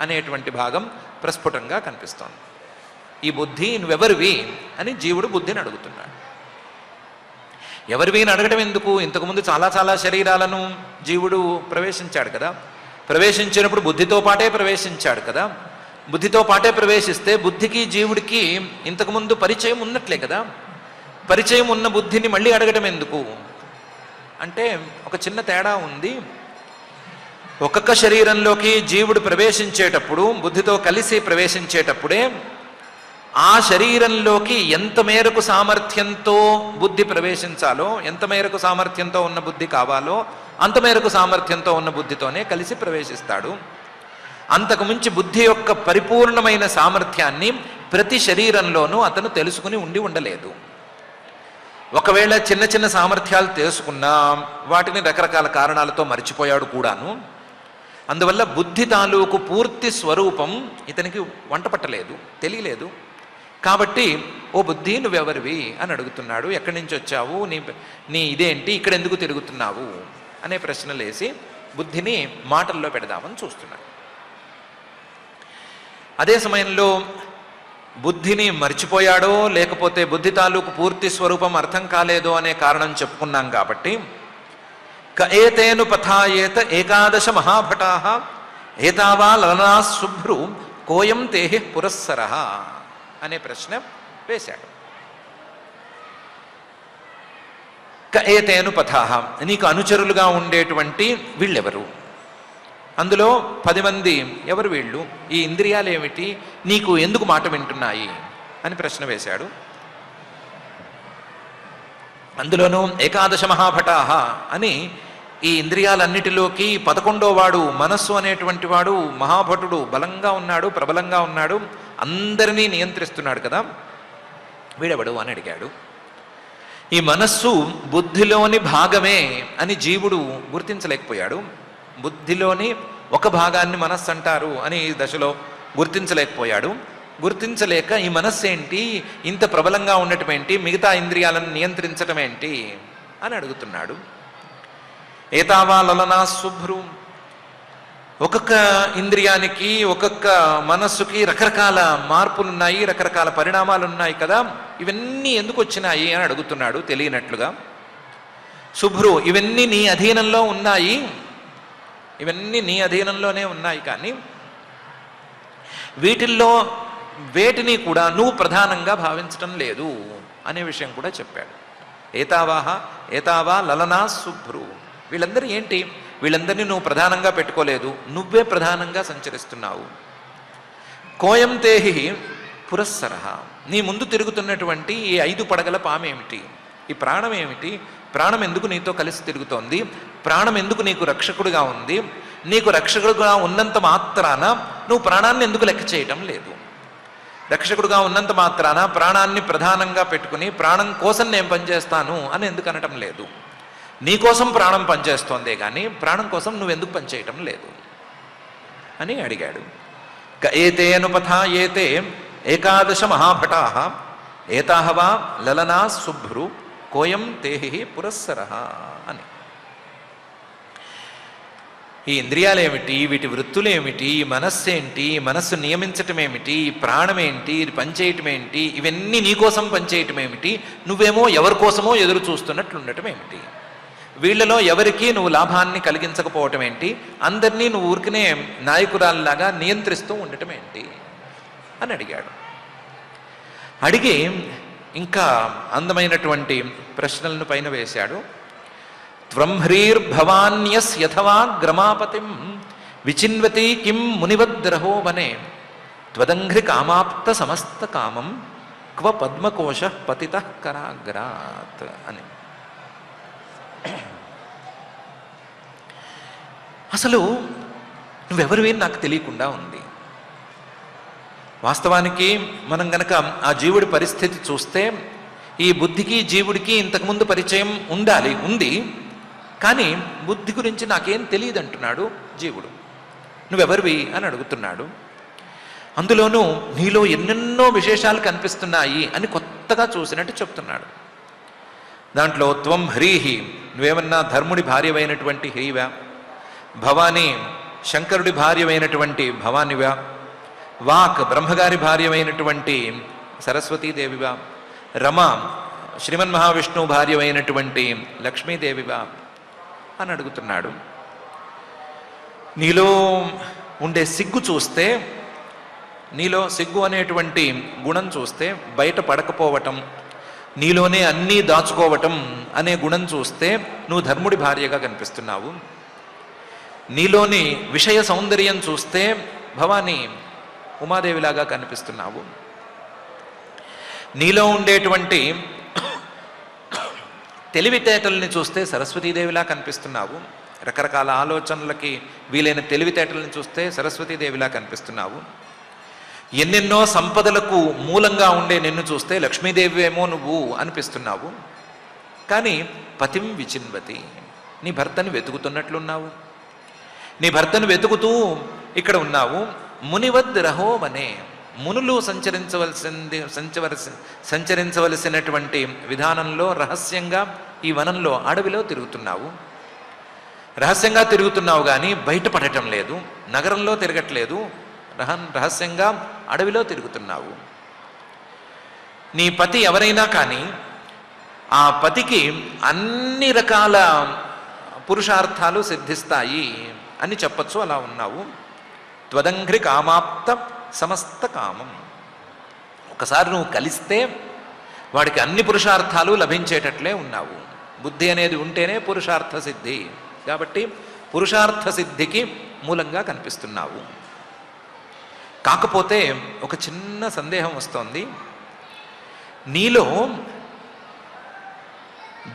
అనేటువంటి భాగం ప్రస్ఫుటంగా కనిపిస్తోంది. ఈ బుద్ధి నువ్వెవరివి అని జీవుడు బుద్ధిని అడుగుతున్నాడు. ఎవరివి అని అడగడం ఎందుకు? ఇంతకుముందు చాలా చాలా శరీరాలను జీవుడు ప్రవేశించాడు కదా. ప్రవేశించినప్పుడు బుద్ధితో పాటే ప్రవేశించాడు కదా. బుద్ధితో పాటే ప్రవేశిస్తే బుద్ధికి జీవుడికి ఇంతకుముందు పరిచయం ఉన్నట్లే కదా. పరిచయం ఉన్న బుద్ధిని మళ్ళీ అడగడం ఎందుకు అంటే ఒక చిన్న తేడా ఉంది. ఒక్కొక్క శరీరంలోకి జీవుడు ప్రవేశించేటప్పుడు, బుద్ధితో కలిసి ప్రవేశించేటప్పుడే ఆ శరీరంలోకి ఎంత మేరకు సామర్థ్యంతో బుద్ధి ప్రవేశించాలో, ఎంత మేరకు సామర్థ్యంతో ఉన్న బుద్ధి కావాలో అంత మేరకు సామర్థ్యంతో ఉన్న బుద్ధితోనే కలిసి ప్రవేశిస్తాడు. అంతకుమించి బుద్ధి యొక్క పరిపూర్ణమైన సామర్థ్యాన్ని ప్రతి శరీరంలోనూ అతను తెలుసుకుని ఉండలేదు. ఒకవేళ చిన్న చిన్న సామర్థ్యాలు తెలుసుకున్నా వాటిని రకరకాల కారణాలతో మర్చిపోయాడు కూడాను. అందువల్ల బుద్ధి తాలూకు పూర్తి స్వరూపం ఇతనికి వంట పట్టలేదు, తెలియలేదు. కాబట్టి ఓ బుద్ధి నువ్వెవరివి అని అడుగుతున్నాడు. ఎక్కడి నుంచి వచ్చావు, నీ ఇదేంటి, ఇక్కడ ఎందుకు తిరుగుతున్నావు అనే ప్రశ్నలేసి బుద్ధిని మాటల్లో పెడదామని చూస్తున్నాడు. అదే సమయంలో బుద్ధిని మర్చిపోయాడో లేకపోతే బుద్ధి తాలూకు పూర్తి స్వరూపం అర్థం కాలేదో అనే కారణం చెప్పుకున్నాం కాబట్టి ఏతేను పథాయేత ఏకాదశ మహాభటాః ఏతావా లలనా శుభ్రు కోయం తేహి పురస్సరః అనే ప్రశ్న వేశాడు. ఏతేను పథాః, నీకు అనుచరులుగా ఉండేటువంటి వీళ్ళెవరు? అందులో 10 మంది ఎవరు వీళ్ళు? ఈ ఇంద్రియాలు ఏమిటి? నీకు ఎందుకు మాట వింటున్నాయి అని ప్రశ్న వేశాడు. అందులోనూ ఏకాదశ మహాభటాః అని ఈ ఇంద్రియాలన్నిటిలోకి 11వ వాడు మనస్సు అనేటువంటి వాడు మహాభటుడు, బలంగా ఉన్నాడు, ప్రబలంగా ఉన్నాడు, అందరినీ నియంత్రిస్తున్నాడు కదా. వీడెవడు అని అడిగాడు. ఈ మనస్సు బుద్ధిలోని భాగమే అని జీవుడు గుర్తించలేకపోయాడు. బుద్ధిలోని ఒక భాగాన్ని మనస్సు అంటారు అని ఈ దశలో గుర్తించలేకపోయాడు. గుర్తించలేక ఈ మనస్సు ఏంటి, ఇంత ప్రబలంగా ఉండటం ఏంటి, మిగతా ఇంద్రియాలను నియంత్రించటం ఏంటి అని అడుగుతున్నాడు. ఏతావా లలనా శుభ్రు, ఒక్కొక్క ఇంద్రియానికి ఒక్కొక్క మనస్సుకి రకరకాల మార్పులున్నాయి, రకరకాల పరిణామాలు ఉన్నాయి కదా. ఇవన్నీ ఎందుకు వచ్చినాయి అని అడుగుతున్నాడు తెలియనట్లుగా. శుభ్రు, ఇవన్నీ నీ అధీనంలో ఉన్నాయి, ఇవన్నీ నీ అధీనంలోనే ఉన్నాయి, కానీ వీటిల్లో వేటిని కూడా నువ్వు ప్రధానంగా భావించటం లేదు అనే విషయం కూడా చెప్పాడు. ఏతావా లలనా శుభ్రు, వీళ్ళందరూ ఏంటి? వీళ్ళందరినీ నువ్వు ప్రధానంగా పెట్టుకోలేదు, నువ్వే ప్రధానంగా సంచరిస్తున్నావు. కోయం తేహి పురస్సరః, నీ ముందు తిరుగుతున్నటువంటి ఈ 5 పడగల పాము ఏమిటి? ఈ ప్రాణం ఏమిటి? ప్రాణం ఎందుకు నీతో కలిసి తిరుగుతోంది? ప్రాణం ఎందుకు నీకు రక్షకుడిగా ఉంది? నీకు రక్షకుడుగా ఉన్నంత మాత్రాన నువ్వు ప్రాణాన్ని ఎందుకు లెక్క చేయటం లేదు? రక్షకుడుగా ఉన్నంత మాత్రాన ప్రాణాన్ని ప్రధానంగా పెట్టుకుని ప్రాణం కోసం నేను పనిచేస్తాను అని ఎందుకు అనటం లేదు? నీకోసం ప్రాణం పనిచేస్తోందే కానీ ప్రాణం కోసం నువ్వెందుకు పనిచేయటం లేదు అని అడిగాడు. ఏతేను పథాయేతే ఏకాదశ మహాభటాః ఏతాః వా లలనా శుభ్రు కోయం తేహి పురస్సరః అని. ఈ ఇంద్రియాలేమిటి, వీటి వృత్తులేమిటి, ఈ మనస్సు ఏంటి, మనస్సు నియమించటం ఏమిటి, ఈ ప్రాణం ఏంటి, ఇది పనిచేయటం ఏంటి, ఇవన్నీ నీకోసం పనిచేయటం ఏమిటి? నువ్వేమో ఎవరి కోసమో ఎదురు చూస్తున్నట్లు ఉండటం ఏమిటి? వీళ్ళలో ఎవరికి నువ్వు లాభాన్ని కలిగించకపోవటం ఏంటి? అందరినీ నువ్వు ఊరికనే నాయకురాల్లాగా నియంత్రిస్తూ ఉండటం ఏంటి అని అడిగాడు. అడిగి ఇంకా అందమైనటువంటి ప్రశ్నలను పైన వేశాడు. త్వం హ్రీర్భవాన్యస్యథవా గ్రమాపతిం విచిన్వతి కిం మునివద్రహో వనే త్వదంఘ్రి కామాప్త సమస్త కామం క్వ పద్మకోశ పతితః కరాగ్రాత్ అని. అసలు నువ్వెవరివి నాకు తెలియకుండా ఉంది. వాస్తవానికి మనం గనక ఆ జీవుడి పరిస్థితి చూస్తే ఈ బుద్ధికి జీవుడికి ఇంతకుముందు పరిచయం ఉంది, కానీ బుద్ధి గురించి నాకేం తెలియదు అంటున్నాడు జీవుడు. నువ్వెవరివి అని అడుగుతున్నాడు. అందులోనూ నీలో ఎన్నెన్నో విశేషాలు కనిపిస్తున్నాయి అని కొత్తగా చూసినట్టు చెప్తున్నాడు. దాంట్లో త్వం హ్రీహి, నువ్వేమన్నా ధర్ముడి భార్యమైనటువంటి హ్రీవా, భవానీ శంకరుడి భార్యమైనటువంటి భవానివా, వాక్ బ్రహ్మగారి భార్యమైనటువంటి సరస్వతీదేవివా, రమ శ్రీమన్ మహావిష్ణువు భార్యమైనటువంటి లక్ష్మీదేవివా అని అడుగుతున్నాడు. నీలో ఉండే సిగ్గు చూస్తే, నీలో సిగ్గు అనేటువంటి గుణం చూస్తే, బయట పడకపోవటం, నీలోనే అన్నీ దాచుకోవటం అనే గుణం చూస్తే నువ్వు ధర్ముడి భార్యగా కనిపిస్తున్నావు. నీలోని విషయ సౌందర్యం చూస్తే భవానీ ఉమాదేవిలాగా కనిపిస్తున్నావు. నీలో ఉండేటువంటి తెలివితేటల్ని చూస్తే సరస్వతీదేవిలా కనిపిస్తున్నావు. రకరకాల ఆలోచనలకి వీలైన తెలివితేటల్ని చూస్తే సరస్వతీదేవిలా కనిపిస్తున్నావు. ఎన్నెన్నో సంపదలకు మూలంగా ఉండే నిన్ను చూస్తే లక్ష్మీదేవి ఏమో నువ్వు అనిపిస్తున్నావు. కానీ పతిం విచిన్వతి, నీ భర్తని వెతుకుతున్నట్లున్నావు. నీ భర్తను వెతుకుతూ ఇక్కడ ఉన్నావు. మునివద్ రహోవనే, మునులు సంచరించవలసినటువంటి విధానంలో రహస్యంగా ఈ వనంలో అడవిలో తిరుగుతున్నావు. రహస్యంగా తిరుగుతున్నావు కానీ బయటపడటం లేదు, నగరంలో తిరగట్లేదు, రహస్యంగా అడవిలో తిరుగుతున్నావు. నీ పతి ఎవరైనా కానీ ఆ పతికి అన్ని రకాల పురుషార్థాలు సిద్ధిస్తాయి అని చెప్పచ్చు. అలా ఉన్నావు. త్వదంఘ్రి కామాప్త సమస్త కామం, ఒకసారి నువ్వు కలిస్తే వాడికి అన్ని పురుషార్థాలు లభించేటట్లే ఉన్నావు. బుద్ధి అనేది ఉంటేనే పురుషార్థ సిద్ధి, కాబట్టి పురుషార్థ సిద్ధికి మూలంగా కనిపిస్తున్నావు. కాకపోతే ఒక చిన్న సందేహం వస్తోంది. నీలో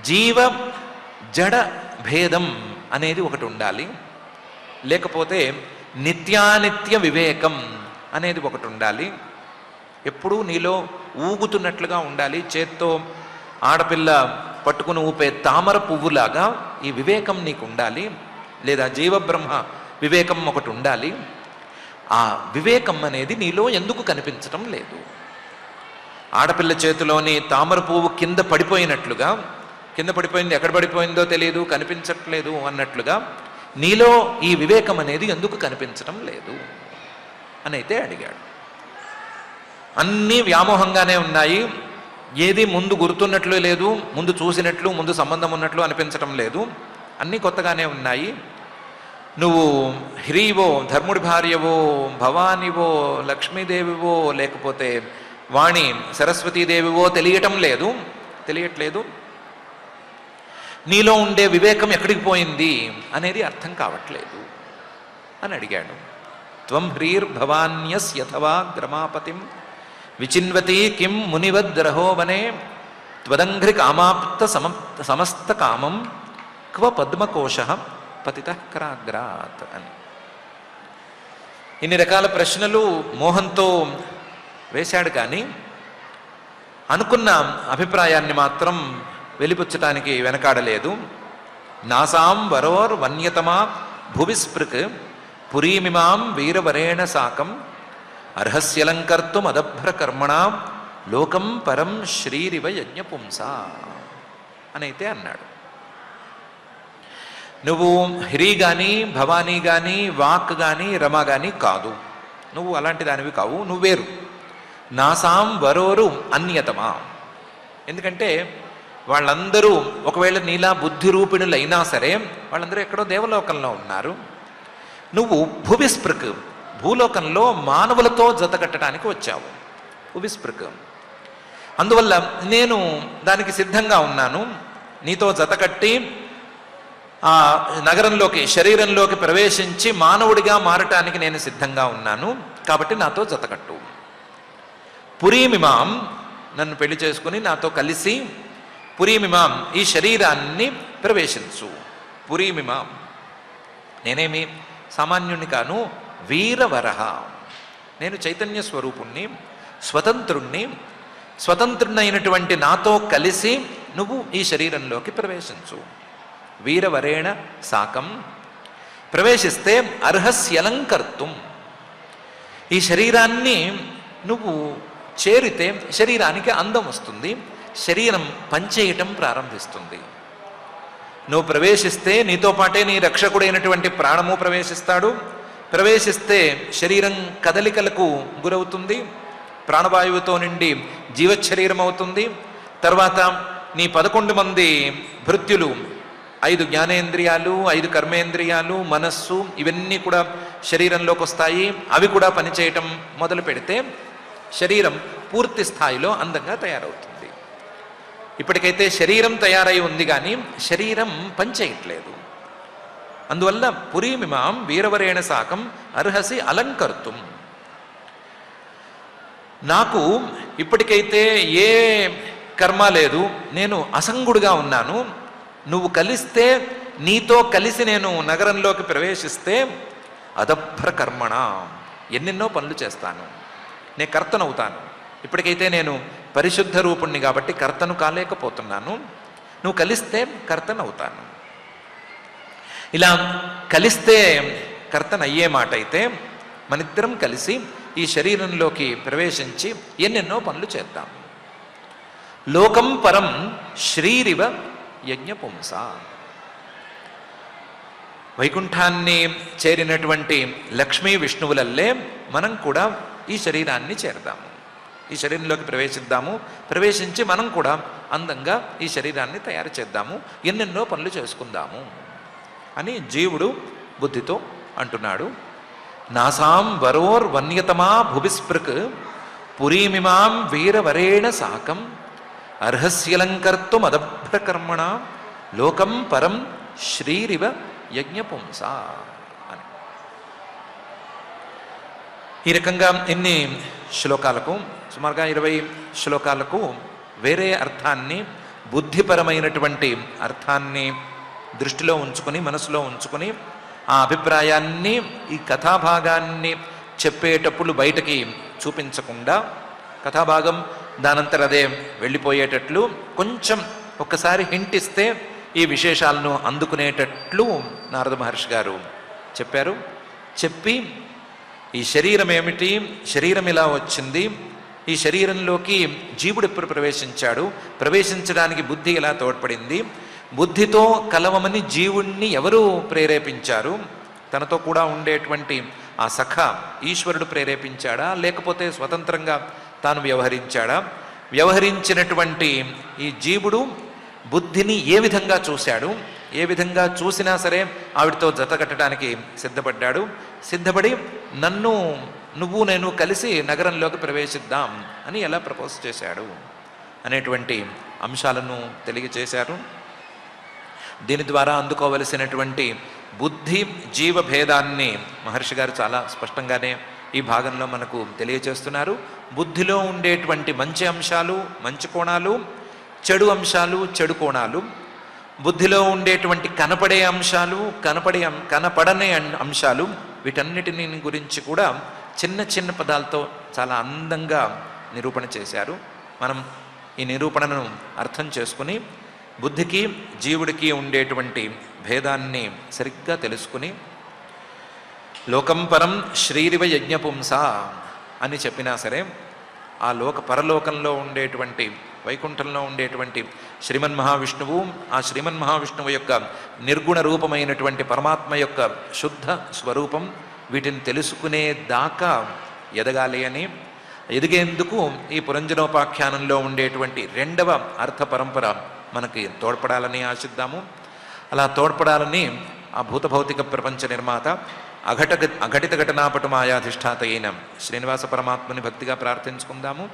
జీవ జడ భేదం అనేది ఒకటి ఉండాలి, లేకపోతే నిత్యానిత్య వివేకం అనేది ఒకటి ఉండాలి. ఎప్పుడూ నీలో ఊగుతున్నట్లుగా ఉండాలి. చేత్తో ఆడపిల్ల పట్టుకుని ఊపే తామర పువ్వులాగా ఈ వివేకం నీకు ఉండాలి, లేదా జీవబ్రహ్మ వివేకం ఒకటి ఉండాలి. ఆ వివేకం అనేది నీలో ఎందుకు కనిపించటం లేదు? ఆడపిల్ల చేతిలోని తామర పువ్వు కింద పడిపోయినట్లుగా, కింద పడిపోయింది, ఎక్కడ పడిపోయిందో తెలియదు, కనిపించట్లేదు అన్నట్లుగా నీలో ఈ వివేకం అనేది ఎందుకు కనిపించటం లేదు అని అయితే అడిగాడు. అన్నీ వ్యామోహంగానే ఉన్నాయి, ఏది ముందు గుర్తున్నట్లు లేదు, ముందు చూసినట్లు, ముందు సంబంధం ఉన్నట్లు అనిపించటం లేదు, అన్నీ కొత్తగానే ఉన్నాయి. నువ్వు హ్రీవో, ధర్ముడి భార్యవో, భవానివో, లక్ష్మీదేవివో, లేకపోతే వాణి సరస్వతీదేవివో తెలియట్లేదు. నీలో ఉండే వివేకం ఎక్కడికి పోయింది అనేది అర్థం కావట్లేదు అని అడిగాడు. త్వం హ్రీర్భవాన్యస్యథవా గ్రమాపతిం విచిన్వతి కిం మునివద్రహోవనే త్వదంఘ్రి కామాప్త సమస్త కామం క్వ పద్మకోశ పతితః కరాగ్రాత్ అని. ఇన్ని రకాల ప్రశ్నలు మోహంతో వేశాడు, కానీ అనుకున్న అభిప్రాయాన్ని మాత్రం వెలిపుచ్చటానికి వెనకాడలేదు. నాసాం వరోర్ వన్యతమా భువిస్పృక్ పురీమిమాం వీరవరేణ సాకం అర్హస్యలంకర్తుం అదభ్ర కర్మణా లోకం పరం శ్రీరివ యజ్ఞపుంసా అనైతే అన్నాడు. నువ్వు హ్రీ కానీ, భవానీ కానీ, వాక్ కానీ, రమ కానీ కాదు. నువ్వు అలాంటి దానివి కావు, నువ్వు వేరు. నాసాం వరోరు అన్యతమా, ఎందుకంటే వాళ్ళందరూ ఒకవేళ నీలా బుద్ధి రూపిణులైనా సరే వాళ్ళందరూ ఎక్కడో దేవలోకంలో ఉన్నారు. నువ్వు భువిస్పృక్, భూలోకంలో మానవులతో జతకట్టడానికి వచ్చావు. భువిస్పృక్, అందువల్ల నేను దానికి సిద్ధంగా ఉన్నాను. నీతో జతకట్టి ఆ నగరంలోకి, శరీరంలోకి ప్రవేశించి మానవుడిగా మారటానికి నేను సిద్ధంగా ఉన్నాను, కాబట్టి నాతో జతకట్టు. పురీమిమాం, నన్ను పెళ్లి చేసుకుని నాతో కలిసి పురీమిమాం, ఈ శరీరాన్ని ప్రవేశించు. పురీమిమాం, నేనేమి సామాన్యుణ్ణి కాను, వీరవరహ, నేను చైతన్య స్వరూపుణ్ణి, స్వతంత్రుణ్ణైనటువంటి నాతో కలిసి నువ్వు ఈ శరీరంలోకి ప్రవేశించు. వీరవరేణ సాకం, ప్రవేశిస్తే అర్హస్యలంకర్తుం, ఈ శరీరాన్ని నువ్వు చేరితే శరీరానికి అందం వస్తుంది, శరీరం పనిచేయటం ప్రారంభిస్తుంది. నువ్వు ప్రవేశిస్తే నీతో పాటే నీ రక్షకుడైనటువంటి ప్రాణము ప్రవేశిస్తాడు. ప్రవేశిస్తే శరీరం కదలికలకు గురవుతుంది, ప్రాణవాయువుతో నిండి జీవశరీరం అవుతుంది. తర్వాత నీ 11 మంది భృత్యులు, 5 జ్ఞానేంద్రియాలు, 5 కర్మేంద్రియాలు, మనస్సు, ఇవన్నీ కూడా శరీరంలోకి వస్తాయి. అవి కూడా పనిచేయటం మొదలు పెడితే శరీరం పూర్తి స్థాయిలో అందంగా తయారవుతుంది. ఇప్పటికైతే శరీరం తయారై ఉంది, కానీ శరీరం పనిచేయట్లేదు. అందువల్ల పురీమిమాం వీరవరేణ సాకం అర్హసి అలంకర్తుం. నాకు ఇప్పటికైతే ఏ కర్మ లేదు, నేను అసంగుడుగా ఉన్నాను. నువ్వు కలిస్తే, నీతో కలిసి నేను నగరంలోకి ప్రవేశిస్తే అదభ్ర కర్మణ, ఎన్నెన్నో పనులు చేస్తాను, నేను కర్తనవుతాను. ఇప్పటికైతే నేను పరిశుద్ధ రూపుణ్ణి కాబట్టి కర్తను కాలేకపోతున్నాను. నువ్వు కలిస్తే కర్తనవుతాను. ఇలా కలిస్తే కర్తన అయ్యే మాట అయితే మనిద్దరం కలిసి ఈ శరీరంలోకి ప్రవేశించి ఎన్నెన్నో పనులు చేద్దాం. లోకం పరం శ్రీరివ యజ్ఞపుంస. వైకుంఠాన్ని చేరినటువంటి లక్ష్మీ విష్ణువులల్లే మనం కూడా ఈ శరీరాన్ని చేరదాము, ఈ శరీరంలోకి ప్రవేశిద్దాము. ప్రవేశించి మనం కూడా అందంగా ఈ శరీరాన్ని తయారు చేద్దాము, ఎన్నెన్నో పనులు చేసుకుందాము అని జీవుడు బుద్ధితో అంటున్నాడు. నాసాం వరోర్ వన్యతమా భువిస్పృక్ పురీమిమాం వీరవరేణ సాకం అర్హస్యలంకర్తుం అదభ్రకర్మణ లోకం పరం శ్రీరివ యజ్ఞపుంస అని. ఈ రకంగా ఇన్ని శ్లోకాలకు, సుమారుగా 20 శ్లోకాలకు వేరే అర్థాన్ని, బుద్ధిపరమైనటువంటి అర్థాన్ని దృష్టిలో ఉంచుకొని, మనసులో ఉంచుకొని, ఆ అభిప్రాయాన్ని ఈ కథాభాగాన్ని చెప్పేటప్పుడు బయటకి చూపించకుండా, కథాభాగం దానంతర అదే వెళ్ళిపోయేటట్లు కొంచెం ఒక్కసారి హింట్ ఇస్తే ఈ విశేషాలను అందుకునేటట్లు నారద మహర్షి గారు చెప్పారు. చెప్పి ఈ శరీరం ఏమిటి, శరీరం ఇలా వచ్చింది, ఈ శరీరంలోకి జీవుడు ఎప్పుడు ప్రవేశించాడు, ప్రవేశించడానికి బుద్ధి ఎలా తోడ్పడింది, బుద్ధితో కలవమని జీవుణ్ణి ఎవరు ప్రేరేపించారు, తనతో కూడా ఉండేటువంటి ఆ సఖ ఈశ్వరుడు ప్రేరేపించాడా, లేకపోతే స్వతంత్రంగా తాను వ్యవహరించాడా, వ్యవహరించినటువంటి ఈ జీవుడు బుద్ధిని ఏ విధంగా చూశాడు, ఏ విధంగా చూసినా సరే ఆవిడతో జతకట్టడానికి సిద్ధపడ్డాడు, సిద్ధపడి నువ్వు నేను కలిసి నగరంలోకి ప్రవేశిద్దాం అని ఎలా ప్రపోజ్ చేశాడు అనేటువంటి అంశాలను తెలియజేశారు. దీని ద్వారా అందుకోవలసినటువంటి బుద్ధి జీవ భేదాన్ని మహర్షి గారు చాలా స్పష్టంగానే ఈ భాగంలో మనకు తెలియచేస్తున్నారు. బుద్ధిలో ఉండేటువంటి మంచి అంశాలు, మంచి కోణాలు, చెడు అంశాలు, చెడు కోణాలు, బుద్ధిలో ఉండేటువంటి కనపడే అంశాలు, కనపడని అంశాలు, వీటన్నిటిని గురించి కూడా చిన్న చిన్న పదాలతో చాలా అందంగా నిరూపణ చేశారు. మనం ఈ నిరూపణను అర్థం చేసుకుని బుద్ధికి జీవుడికి ఉండేటువంటి భేదాన్ని సరిగ్గా తెలుసుకుని లోకం పరం శ్రీరివ యజ్ఞపుంస అని చెప్పినా సరే ఆ పరలోకంలో ఉండేటువంటి వైకుంఠంలో ఉండేటువంటి శ్రీమన్మహావిష్ణువు, ఆ శ్రీమన్మహావిష్ణువు యొక్క నిర్గుణ రూపమైనటువంటి పరమాత్మ యొక్క శుద్ధ స్వరూపం, వీటిని తెలుసుకునే దాకా ఎదగాలి అని, ఎదిగేందుకు ఈ పురంజనోపాఖ్యానంలో ఉండేటువంటి 2వ అర్థ పరంపర మనకి తోడ్పడాలని ఆశిద్దాము. అలా తోడ్పడాలని ఆ భూతభౌతిక ప్రపంచ నిర్మాత అఘటిత ఘటనాపటు మాయాధిష్ఠాత అయిన శ్రీనివాస పరమాత్మని భక్తిగా ప్రార్థించుకుందాము.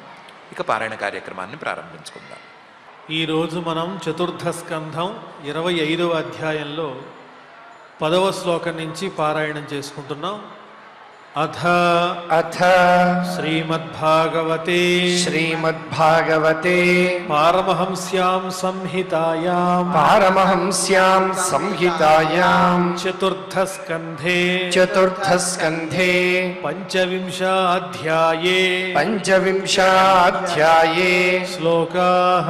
ఇక పారాయణ కార్యక్రమాన్ని ప్రారంభించుకుందాం. ఈరోజు మనం చతుర్థ స్కంధం 25వ అధ్యాయంలో 10వ శ్లోకం నుంచి పారాయణం చేసుకుంటున్నాం. అథ శ్రీమద్భాగవతే పారమహంస్యాం సంహితాయాం చతుర్థ స్కంధే పంచవింశాధ్యాయే శ్లోకాః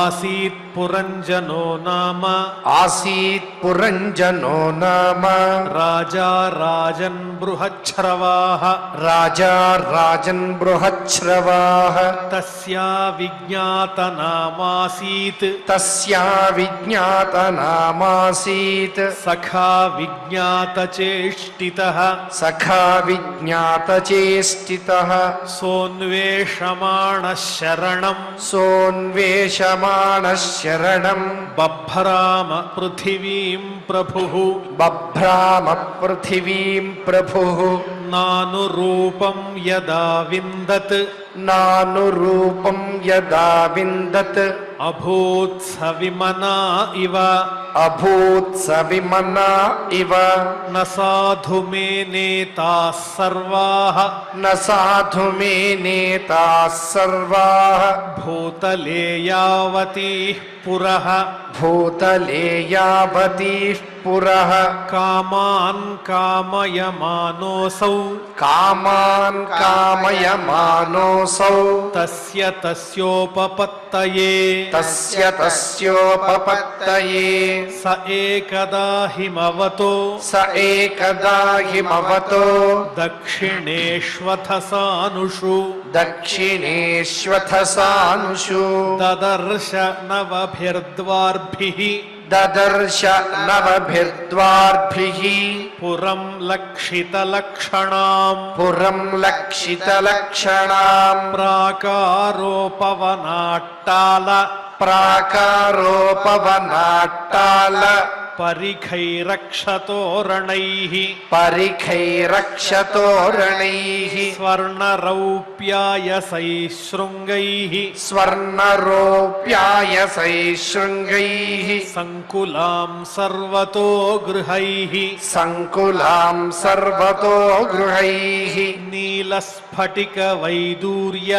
ఆసీత్ పురంజనో నామ రాజా రాజన్ బృహచ్ఛ్రవాః రాజా రాజన్ బృహచ్ఛ్రవాః తస్యా విజ్ఞాతనామాసీత్ తస్యా విజ్ఞాతనామాసీత్ సఖా విజ్ఞాతచేష్టితః సఖా విజ్ఞాతచేష్టితః సోన్వేషమాణః శరణం సోన్వేషమాణః శరణం బభ్రామ పృథివీం ప్రభుః బభ్రామ పృథివీం ప్రభుః నానురూపం యదా విందత్ నానురూపం యదా విందత్ అభూత్సవిమనా ఇవ అభూత్సవిమనా ఇవ న సాధు మే నేతాః సర్వాః న సాధు మే నేతాః సర్వాః భూతలే యావతీః పురః భూతలే యావతీః పురః కామాన్ కామయమానోऽసౌ కామాన్ కామయమానోऽసౌ తస్య తస్యోపపత్తయే తస్య తస్యోపపత్తయే స ఏకదా హిమవతో స ఏకదా హిమవతో దక్షిణేష్వథ సానుషు దక్షిణేష్వథ సానుషు దదర్శ నవభిర్ద్వార్భిః దదర్శ నవభిర్ద్వార్భిః పురం లక్షితలక్షణాం పురం లక్షితలక్షణాం ప్రాకారోపవనాట్టాల ప్రాకారోపవనాట్టాల పరిఖైరక్షతోరణైః పరిఖైరక్షతోరణైః స్వర్ణరౌప్యాయసైః శృంగైః స్వర్ణరోప్యాయసైః శృంగైః సంకులాం సర్వతో గృహైః సంకులాం సర్వతో గృహైః నీలస్ఫటిక వైదూర్య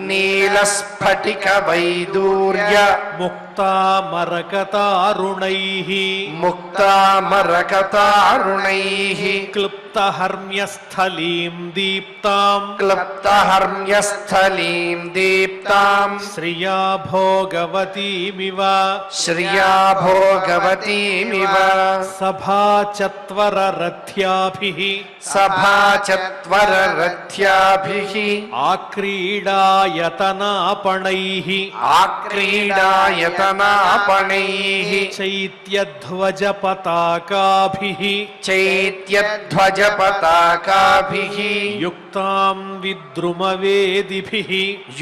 నీలస్ఫటిక వైదూర్య ముక్తామరకతారుణైః ముక్తామరకతారుణైః క్లుప్తహర్మ్యస్థలీం దీప్తాం క్లుప్తహర్మ్యస్థలీం దీప్తాం శ్రియా భోగవతీమివ శ్రియా భోగవతీమివ సభాచత్వరరథ్యాభిః సభాచత్వరరథ్యాభిః ఆక్రీడాయతనాపణైః ఆక్రీడాయతనాపణైః చైత్యధ్వజపతాకాభిః చైత్యధ్వజపతాకాభిః యుక్తాం విద్రుమవేదిభిః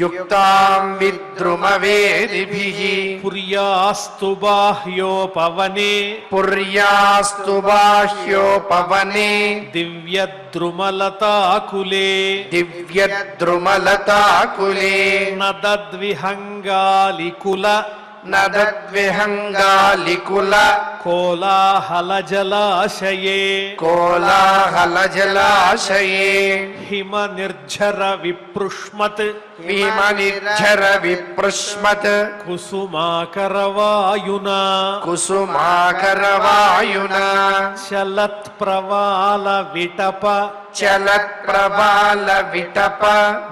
యుక్తాం విద్రుమవేదిభిః పుర్యాస్తు బాహ్యోపవనే పుర్యాస్తు బాహ్యోపవనే దివ్యద్రుమలతాకులే దివ్యద్రుమలతాకులే నదద్విహంగాలికుల నదద్విహంగాలికుల కోలాహలజలాశయే కోలాహలజలాశయే హిమ నిర్ఝర విపృష్మత్ విమనిర్ఝర విపృష్మత్ కుసుమాకరవాయునా కుసుమాకరవాయునా చలత్ ప్రవాల విటప చలత్ప్రవాల విటప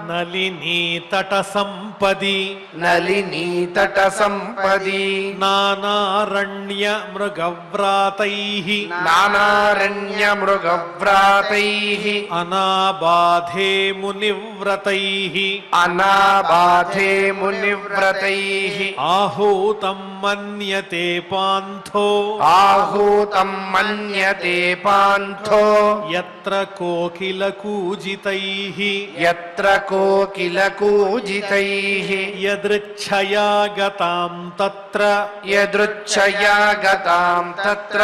నలినీ తట సంపది నలినీతట సంపది నానారణ్య మృగవ్రాతైః నానారణ్య మృగవ్రాతైః అనాబాధే మునివ్రతైః అనాబాధే మునివ్రతైః ఆహూతం మన్యతే పాంథో ఆహూతం మన్యతే పాంథో యత్ర కోకిలకూజితైః యత్ర కోకిలకూజితైః యదృచ్ఛయా గతాం తత్ర యదృచ్ఛయా గతాం తత్ర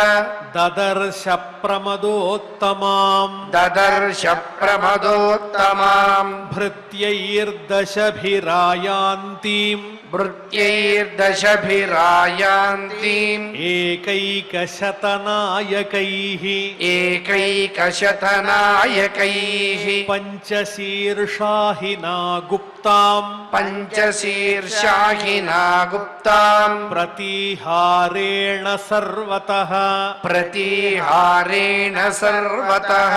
దదర్శ ప్రమదోత్తమాం దదర్శ ప్రమదోత్తమాం భృత్యైర్దశభిరాయాంతీం భృత్యైర్దశభిరాయాంతీం ఏకైకశతనాయకైః ఏకైకశతనాయకైః పంచశీర్షాహినా గుప్తాం పంచశీర్షాహినా గుప్తాం ప్రతిహారేణ సర్వతః ప్రతిహారేణ సర్వతః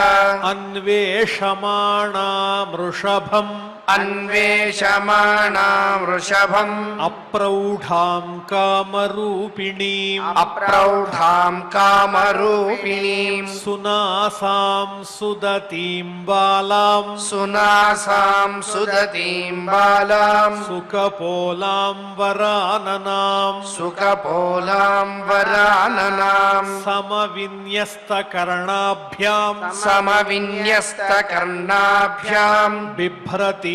అన్వేషమాణా వృషభం అన్వేషమాణాం వృషభం అప్రౌఢాం కామరూపిణీం అప్రౌఢాం కామరూపిణీం సునాసాం సుదతీం బాలాం సునాసాం సుదతీం బాలాం సుకపోలాం వరాననాం సుకపోలాం వరాననాం సమవిన్యస్తకర్ణాభ్యాం సమవిన్యస్తకర్ణాభ్యాం బిభ్రతీం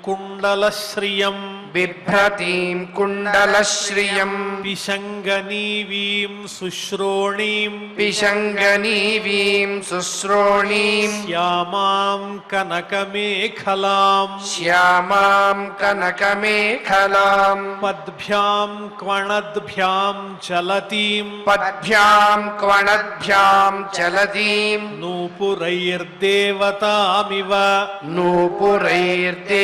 కుండలశ్రియం బిభ్రతీం కుండలశ్రియం పిశంగనీవీం శుశ్రోణీం పిశంగనీవీం శుశ్రోణీం శ్యామాం కనకమేఖలాం శ్యామాం కనకమేఖలాం పద్భ్యాం క్వణద్భ్యాం చలతీం పద్భ్యాం క్వణద్భ్యాం చలతీం నూపురైర్దేవతామివ నూపురైర్దేవతామివ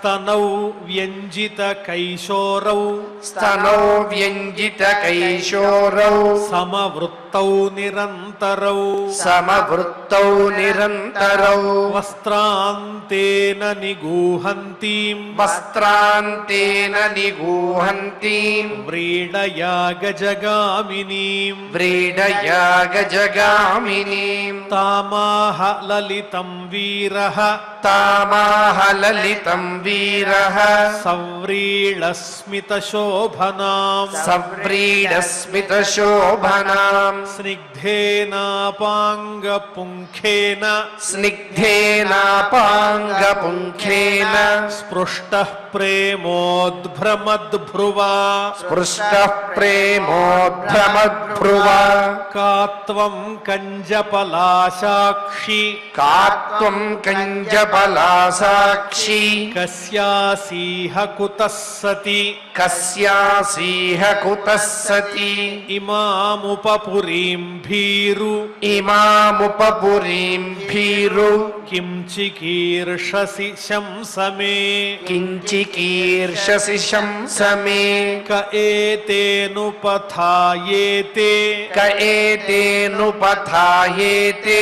స్తనౌ వ్యంజితకైశోరౌ స్తనో వ్యంజితకైశోరౌ సమవృత్తౌ నిరంతరౌ సమవృత్తౌ నిరంతరౌ వస్త్రాంతేన నిగూహంతీం వస్త్రాంతేన నిగూహంతీం వ్రీడయా గజగామినీం వ్రీడయా గజగామినీం తామాహ లలితం వీరః తామాహ లలితం వీరః సవ్రీళస్మితశోభనాం సవ్రీడస్మితశోభనాం స్నిగ్ధేనాపాంగపుంఖేన స్నిగ్ధేనాపాంగపుంఖేన స్పృష్టః ప్రేమోద్భ్రమద్భ్రువా స్పృష్టః ప్రేమోద్భ్రమద్భ్రువా కాత్వం కంజపలాశాక్షి కాత్వం కంజపలాసాక్షి కస్యాసీహ కుతః సతి కస్యాసీహ కుతః సతి ఇమాముపపురీం భీరు ఇమాముపపురీం భీరు కిం చికీర్షసి శంసమే కించికీర్షసి శంసమే క ఏతేనుపథాయేతే క ఏతేనుపథాయేతే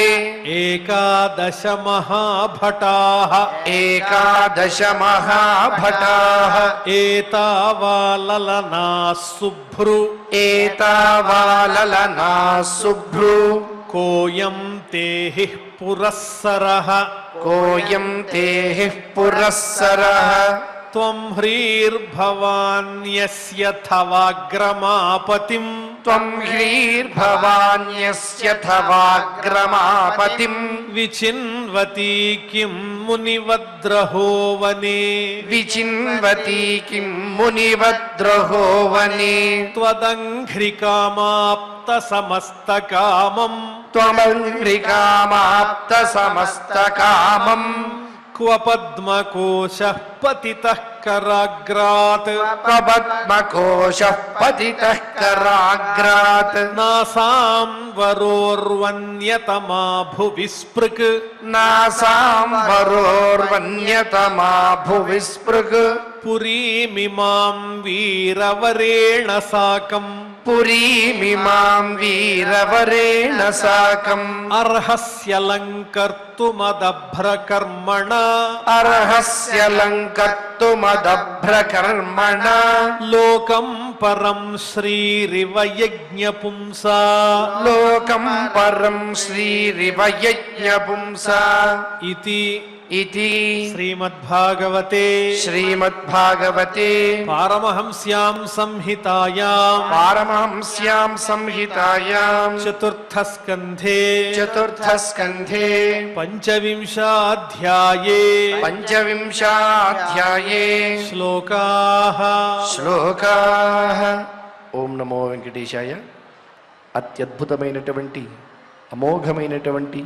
ఏకాదశ మహాభటాః ఏకాదశ మహాభటాః ఏతావాలలనాః శుభ్రు ఏతావాలలనా శుభ్రు కోయం తేహిః పురస్సరః కోయం తేహిః పురస్సరః త్వం హ్రీర్భవాన్యస్య తవాగ్రమాపతిం త్వం హ్రీర్భవాన్యస్య తవాగ్రమాపతిం విచిన్వతి కిం మునివద్రహో వనే విచిన్వతి కిం మునివద్రహో వనే త్వదంఘ్రికామాప్త సమస్తకామం త్వమంఘ్రికామాప్త సమస్తకామం క్వ పద్మకోశః పతితః కరాగ్రాత్ పద్మకోశః పతితః కరాగ్రాత్ నాసాం వరోర్వన్యతమా భువి స్పృక్ నాసాంబరోర్వన్యతమా భువి స్పృగ్ పురీమిమాం వీరవరేణ సాకం పురీమిమాం వీరవరేణ సాకం అర్హస్యలంకర్తుమదభ్రకర్మణ అర్హస్యలంకర్తుమదభ్రకర్మణ లోకం పరం శ్రీరివ యజ్ఞపుంసా లోకం పరం శ్రీరివ యజ్ఞపుంసా ఇతి इति శ్రీమద్భాగవతే श्रीमद्भागवते పారమహంస్యాం సంహితాయాం पारमहंस्यां संहितायां చతుర్థస్కంధే चतुर्थस्कन्धे పంచవింశాధ్యాయే पञ्चविंशाध्याये శ్లోకాః శ్లోకాః. ఓం నమో వెంకటేశాయ. అత్యద్భుతమైనటువంటి అమోఘమైనటువంటి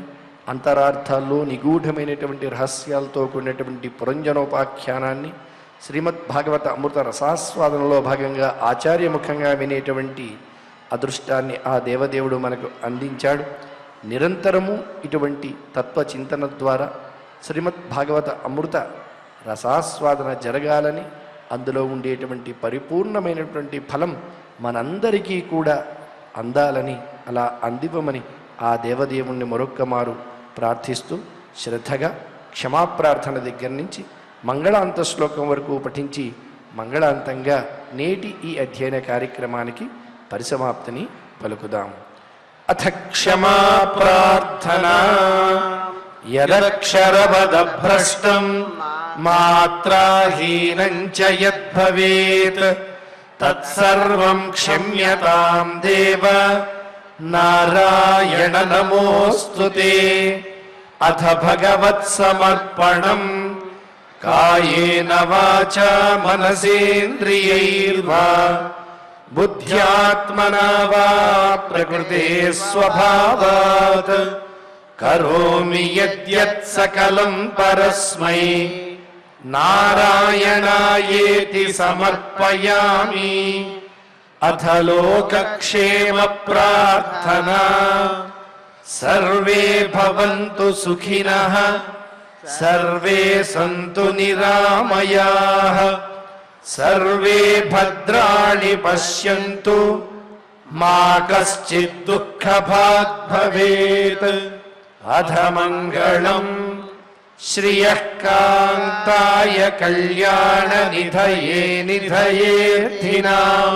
అంతరార్థాల్లో నిగూఢమైనటువంటి రహస్యాలతో కూడినటువంటి పురంజనోపాఖ్యానాన్ని శ్రీమద్ భాగవత అమృత రసాస్వాదనలో భాగంగా ఆచార్యముఖంగా వినేటువంటి అదృష్టాన్ని ఆ దేవదేవుడు మనకు అందించాడు. నిరంతరము ఇటువంటి తత్వచింతన ద్వారా శ్రీమద్ భాగవత అమృత రసాస్వాదన జరగాలని, అందులో ఉండేటువంటి పరిపూర్ణమైనటువంటి ఫలం మనందరికీ కూడా అందాలని, అలా అందివ్వమని ఆ దేవదేవుణ్ణి మరొక్క మారు ప్రార్థిస్తూ శ్రద్ధగా క్షమాప్రార్థన దగ్గర నుంచి మంగళాంత శ్లోకం వరకు పఠించి మంగళాంతంగా నేటి ఈ అధ్యయన కార్యక్రమానికి పరిసమాప్తిని పలుకుదాం. అథ క్షమా ప్రార్థనా యదక్షరవదభ్రష్టం మాత్రాహీనం చ యద్భవేత్ తత్సర్వం క్షమ్యతాం దేవ నారాయణ నమోస్తుతే. అథ భగవత్సమర్పణం కాయేన వాచా మనసేంద్రియైర్వా బుద్ధ్యాత్మనా వా ప్రకృతే స్వభావాత్ కరోమి యద్యత్ సకలం పరస్మై నారాయణాయేతి సమర్పయామి. అథ లోకక్షేమ ప్రార్థనా సర్వే భవంతు సుఖినః సర్వే సంతు నిరామయాః సర్వే భద్రాణి పశ్యంతు మా కశ్చిద్ దుఃఖభాగ్ భవేత్. అథ మంగళం శ్రియః కాంతాయ కళ్యాణ నిధయే నిధయేర్థినాం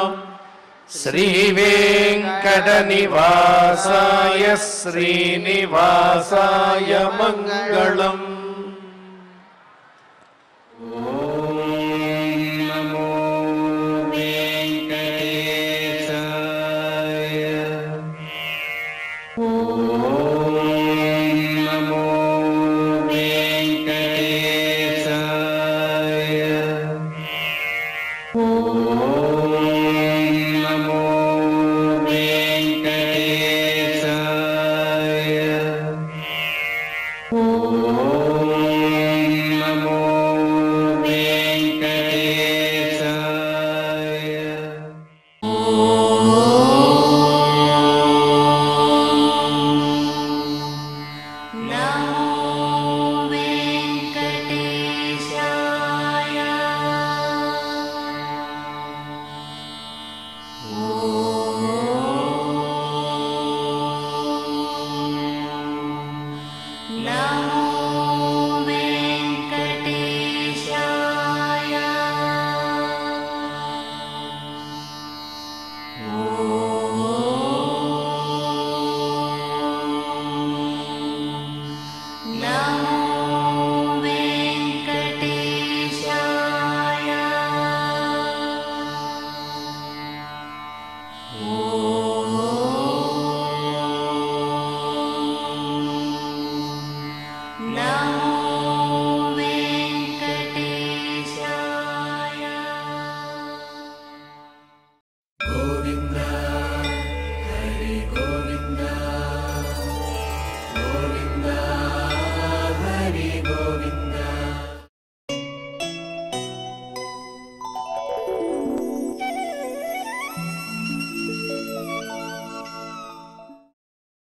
శ్రీవేంకట నివాసాయ శ్రీనివాసాయ మంగళం. ఓం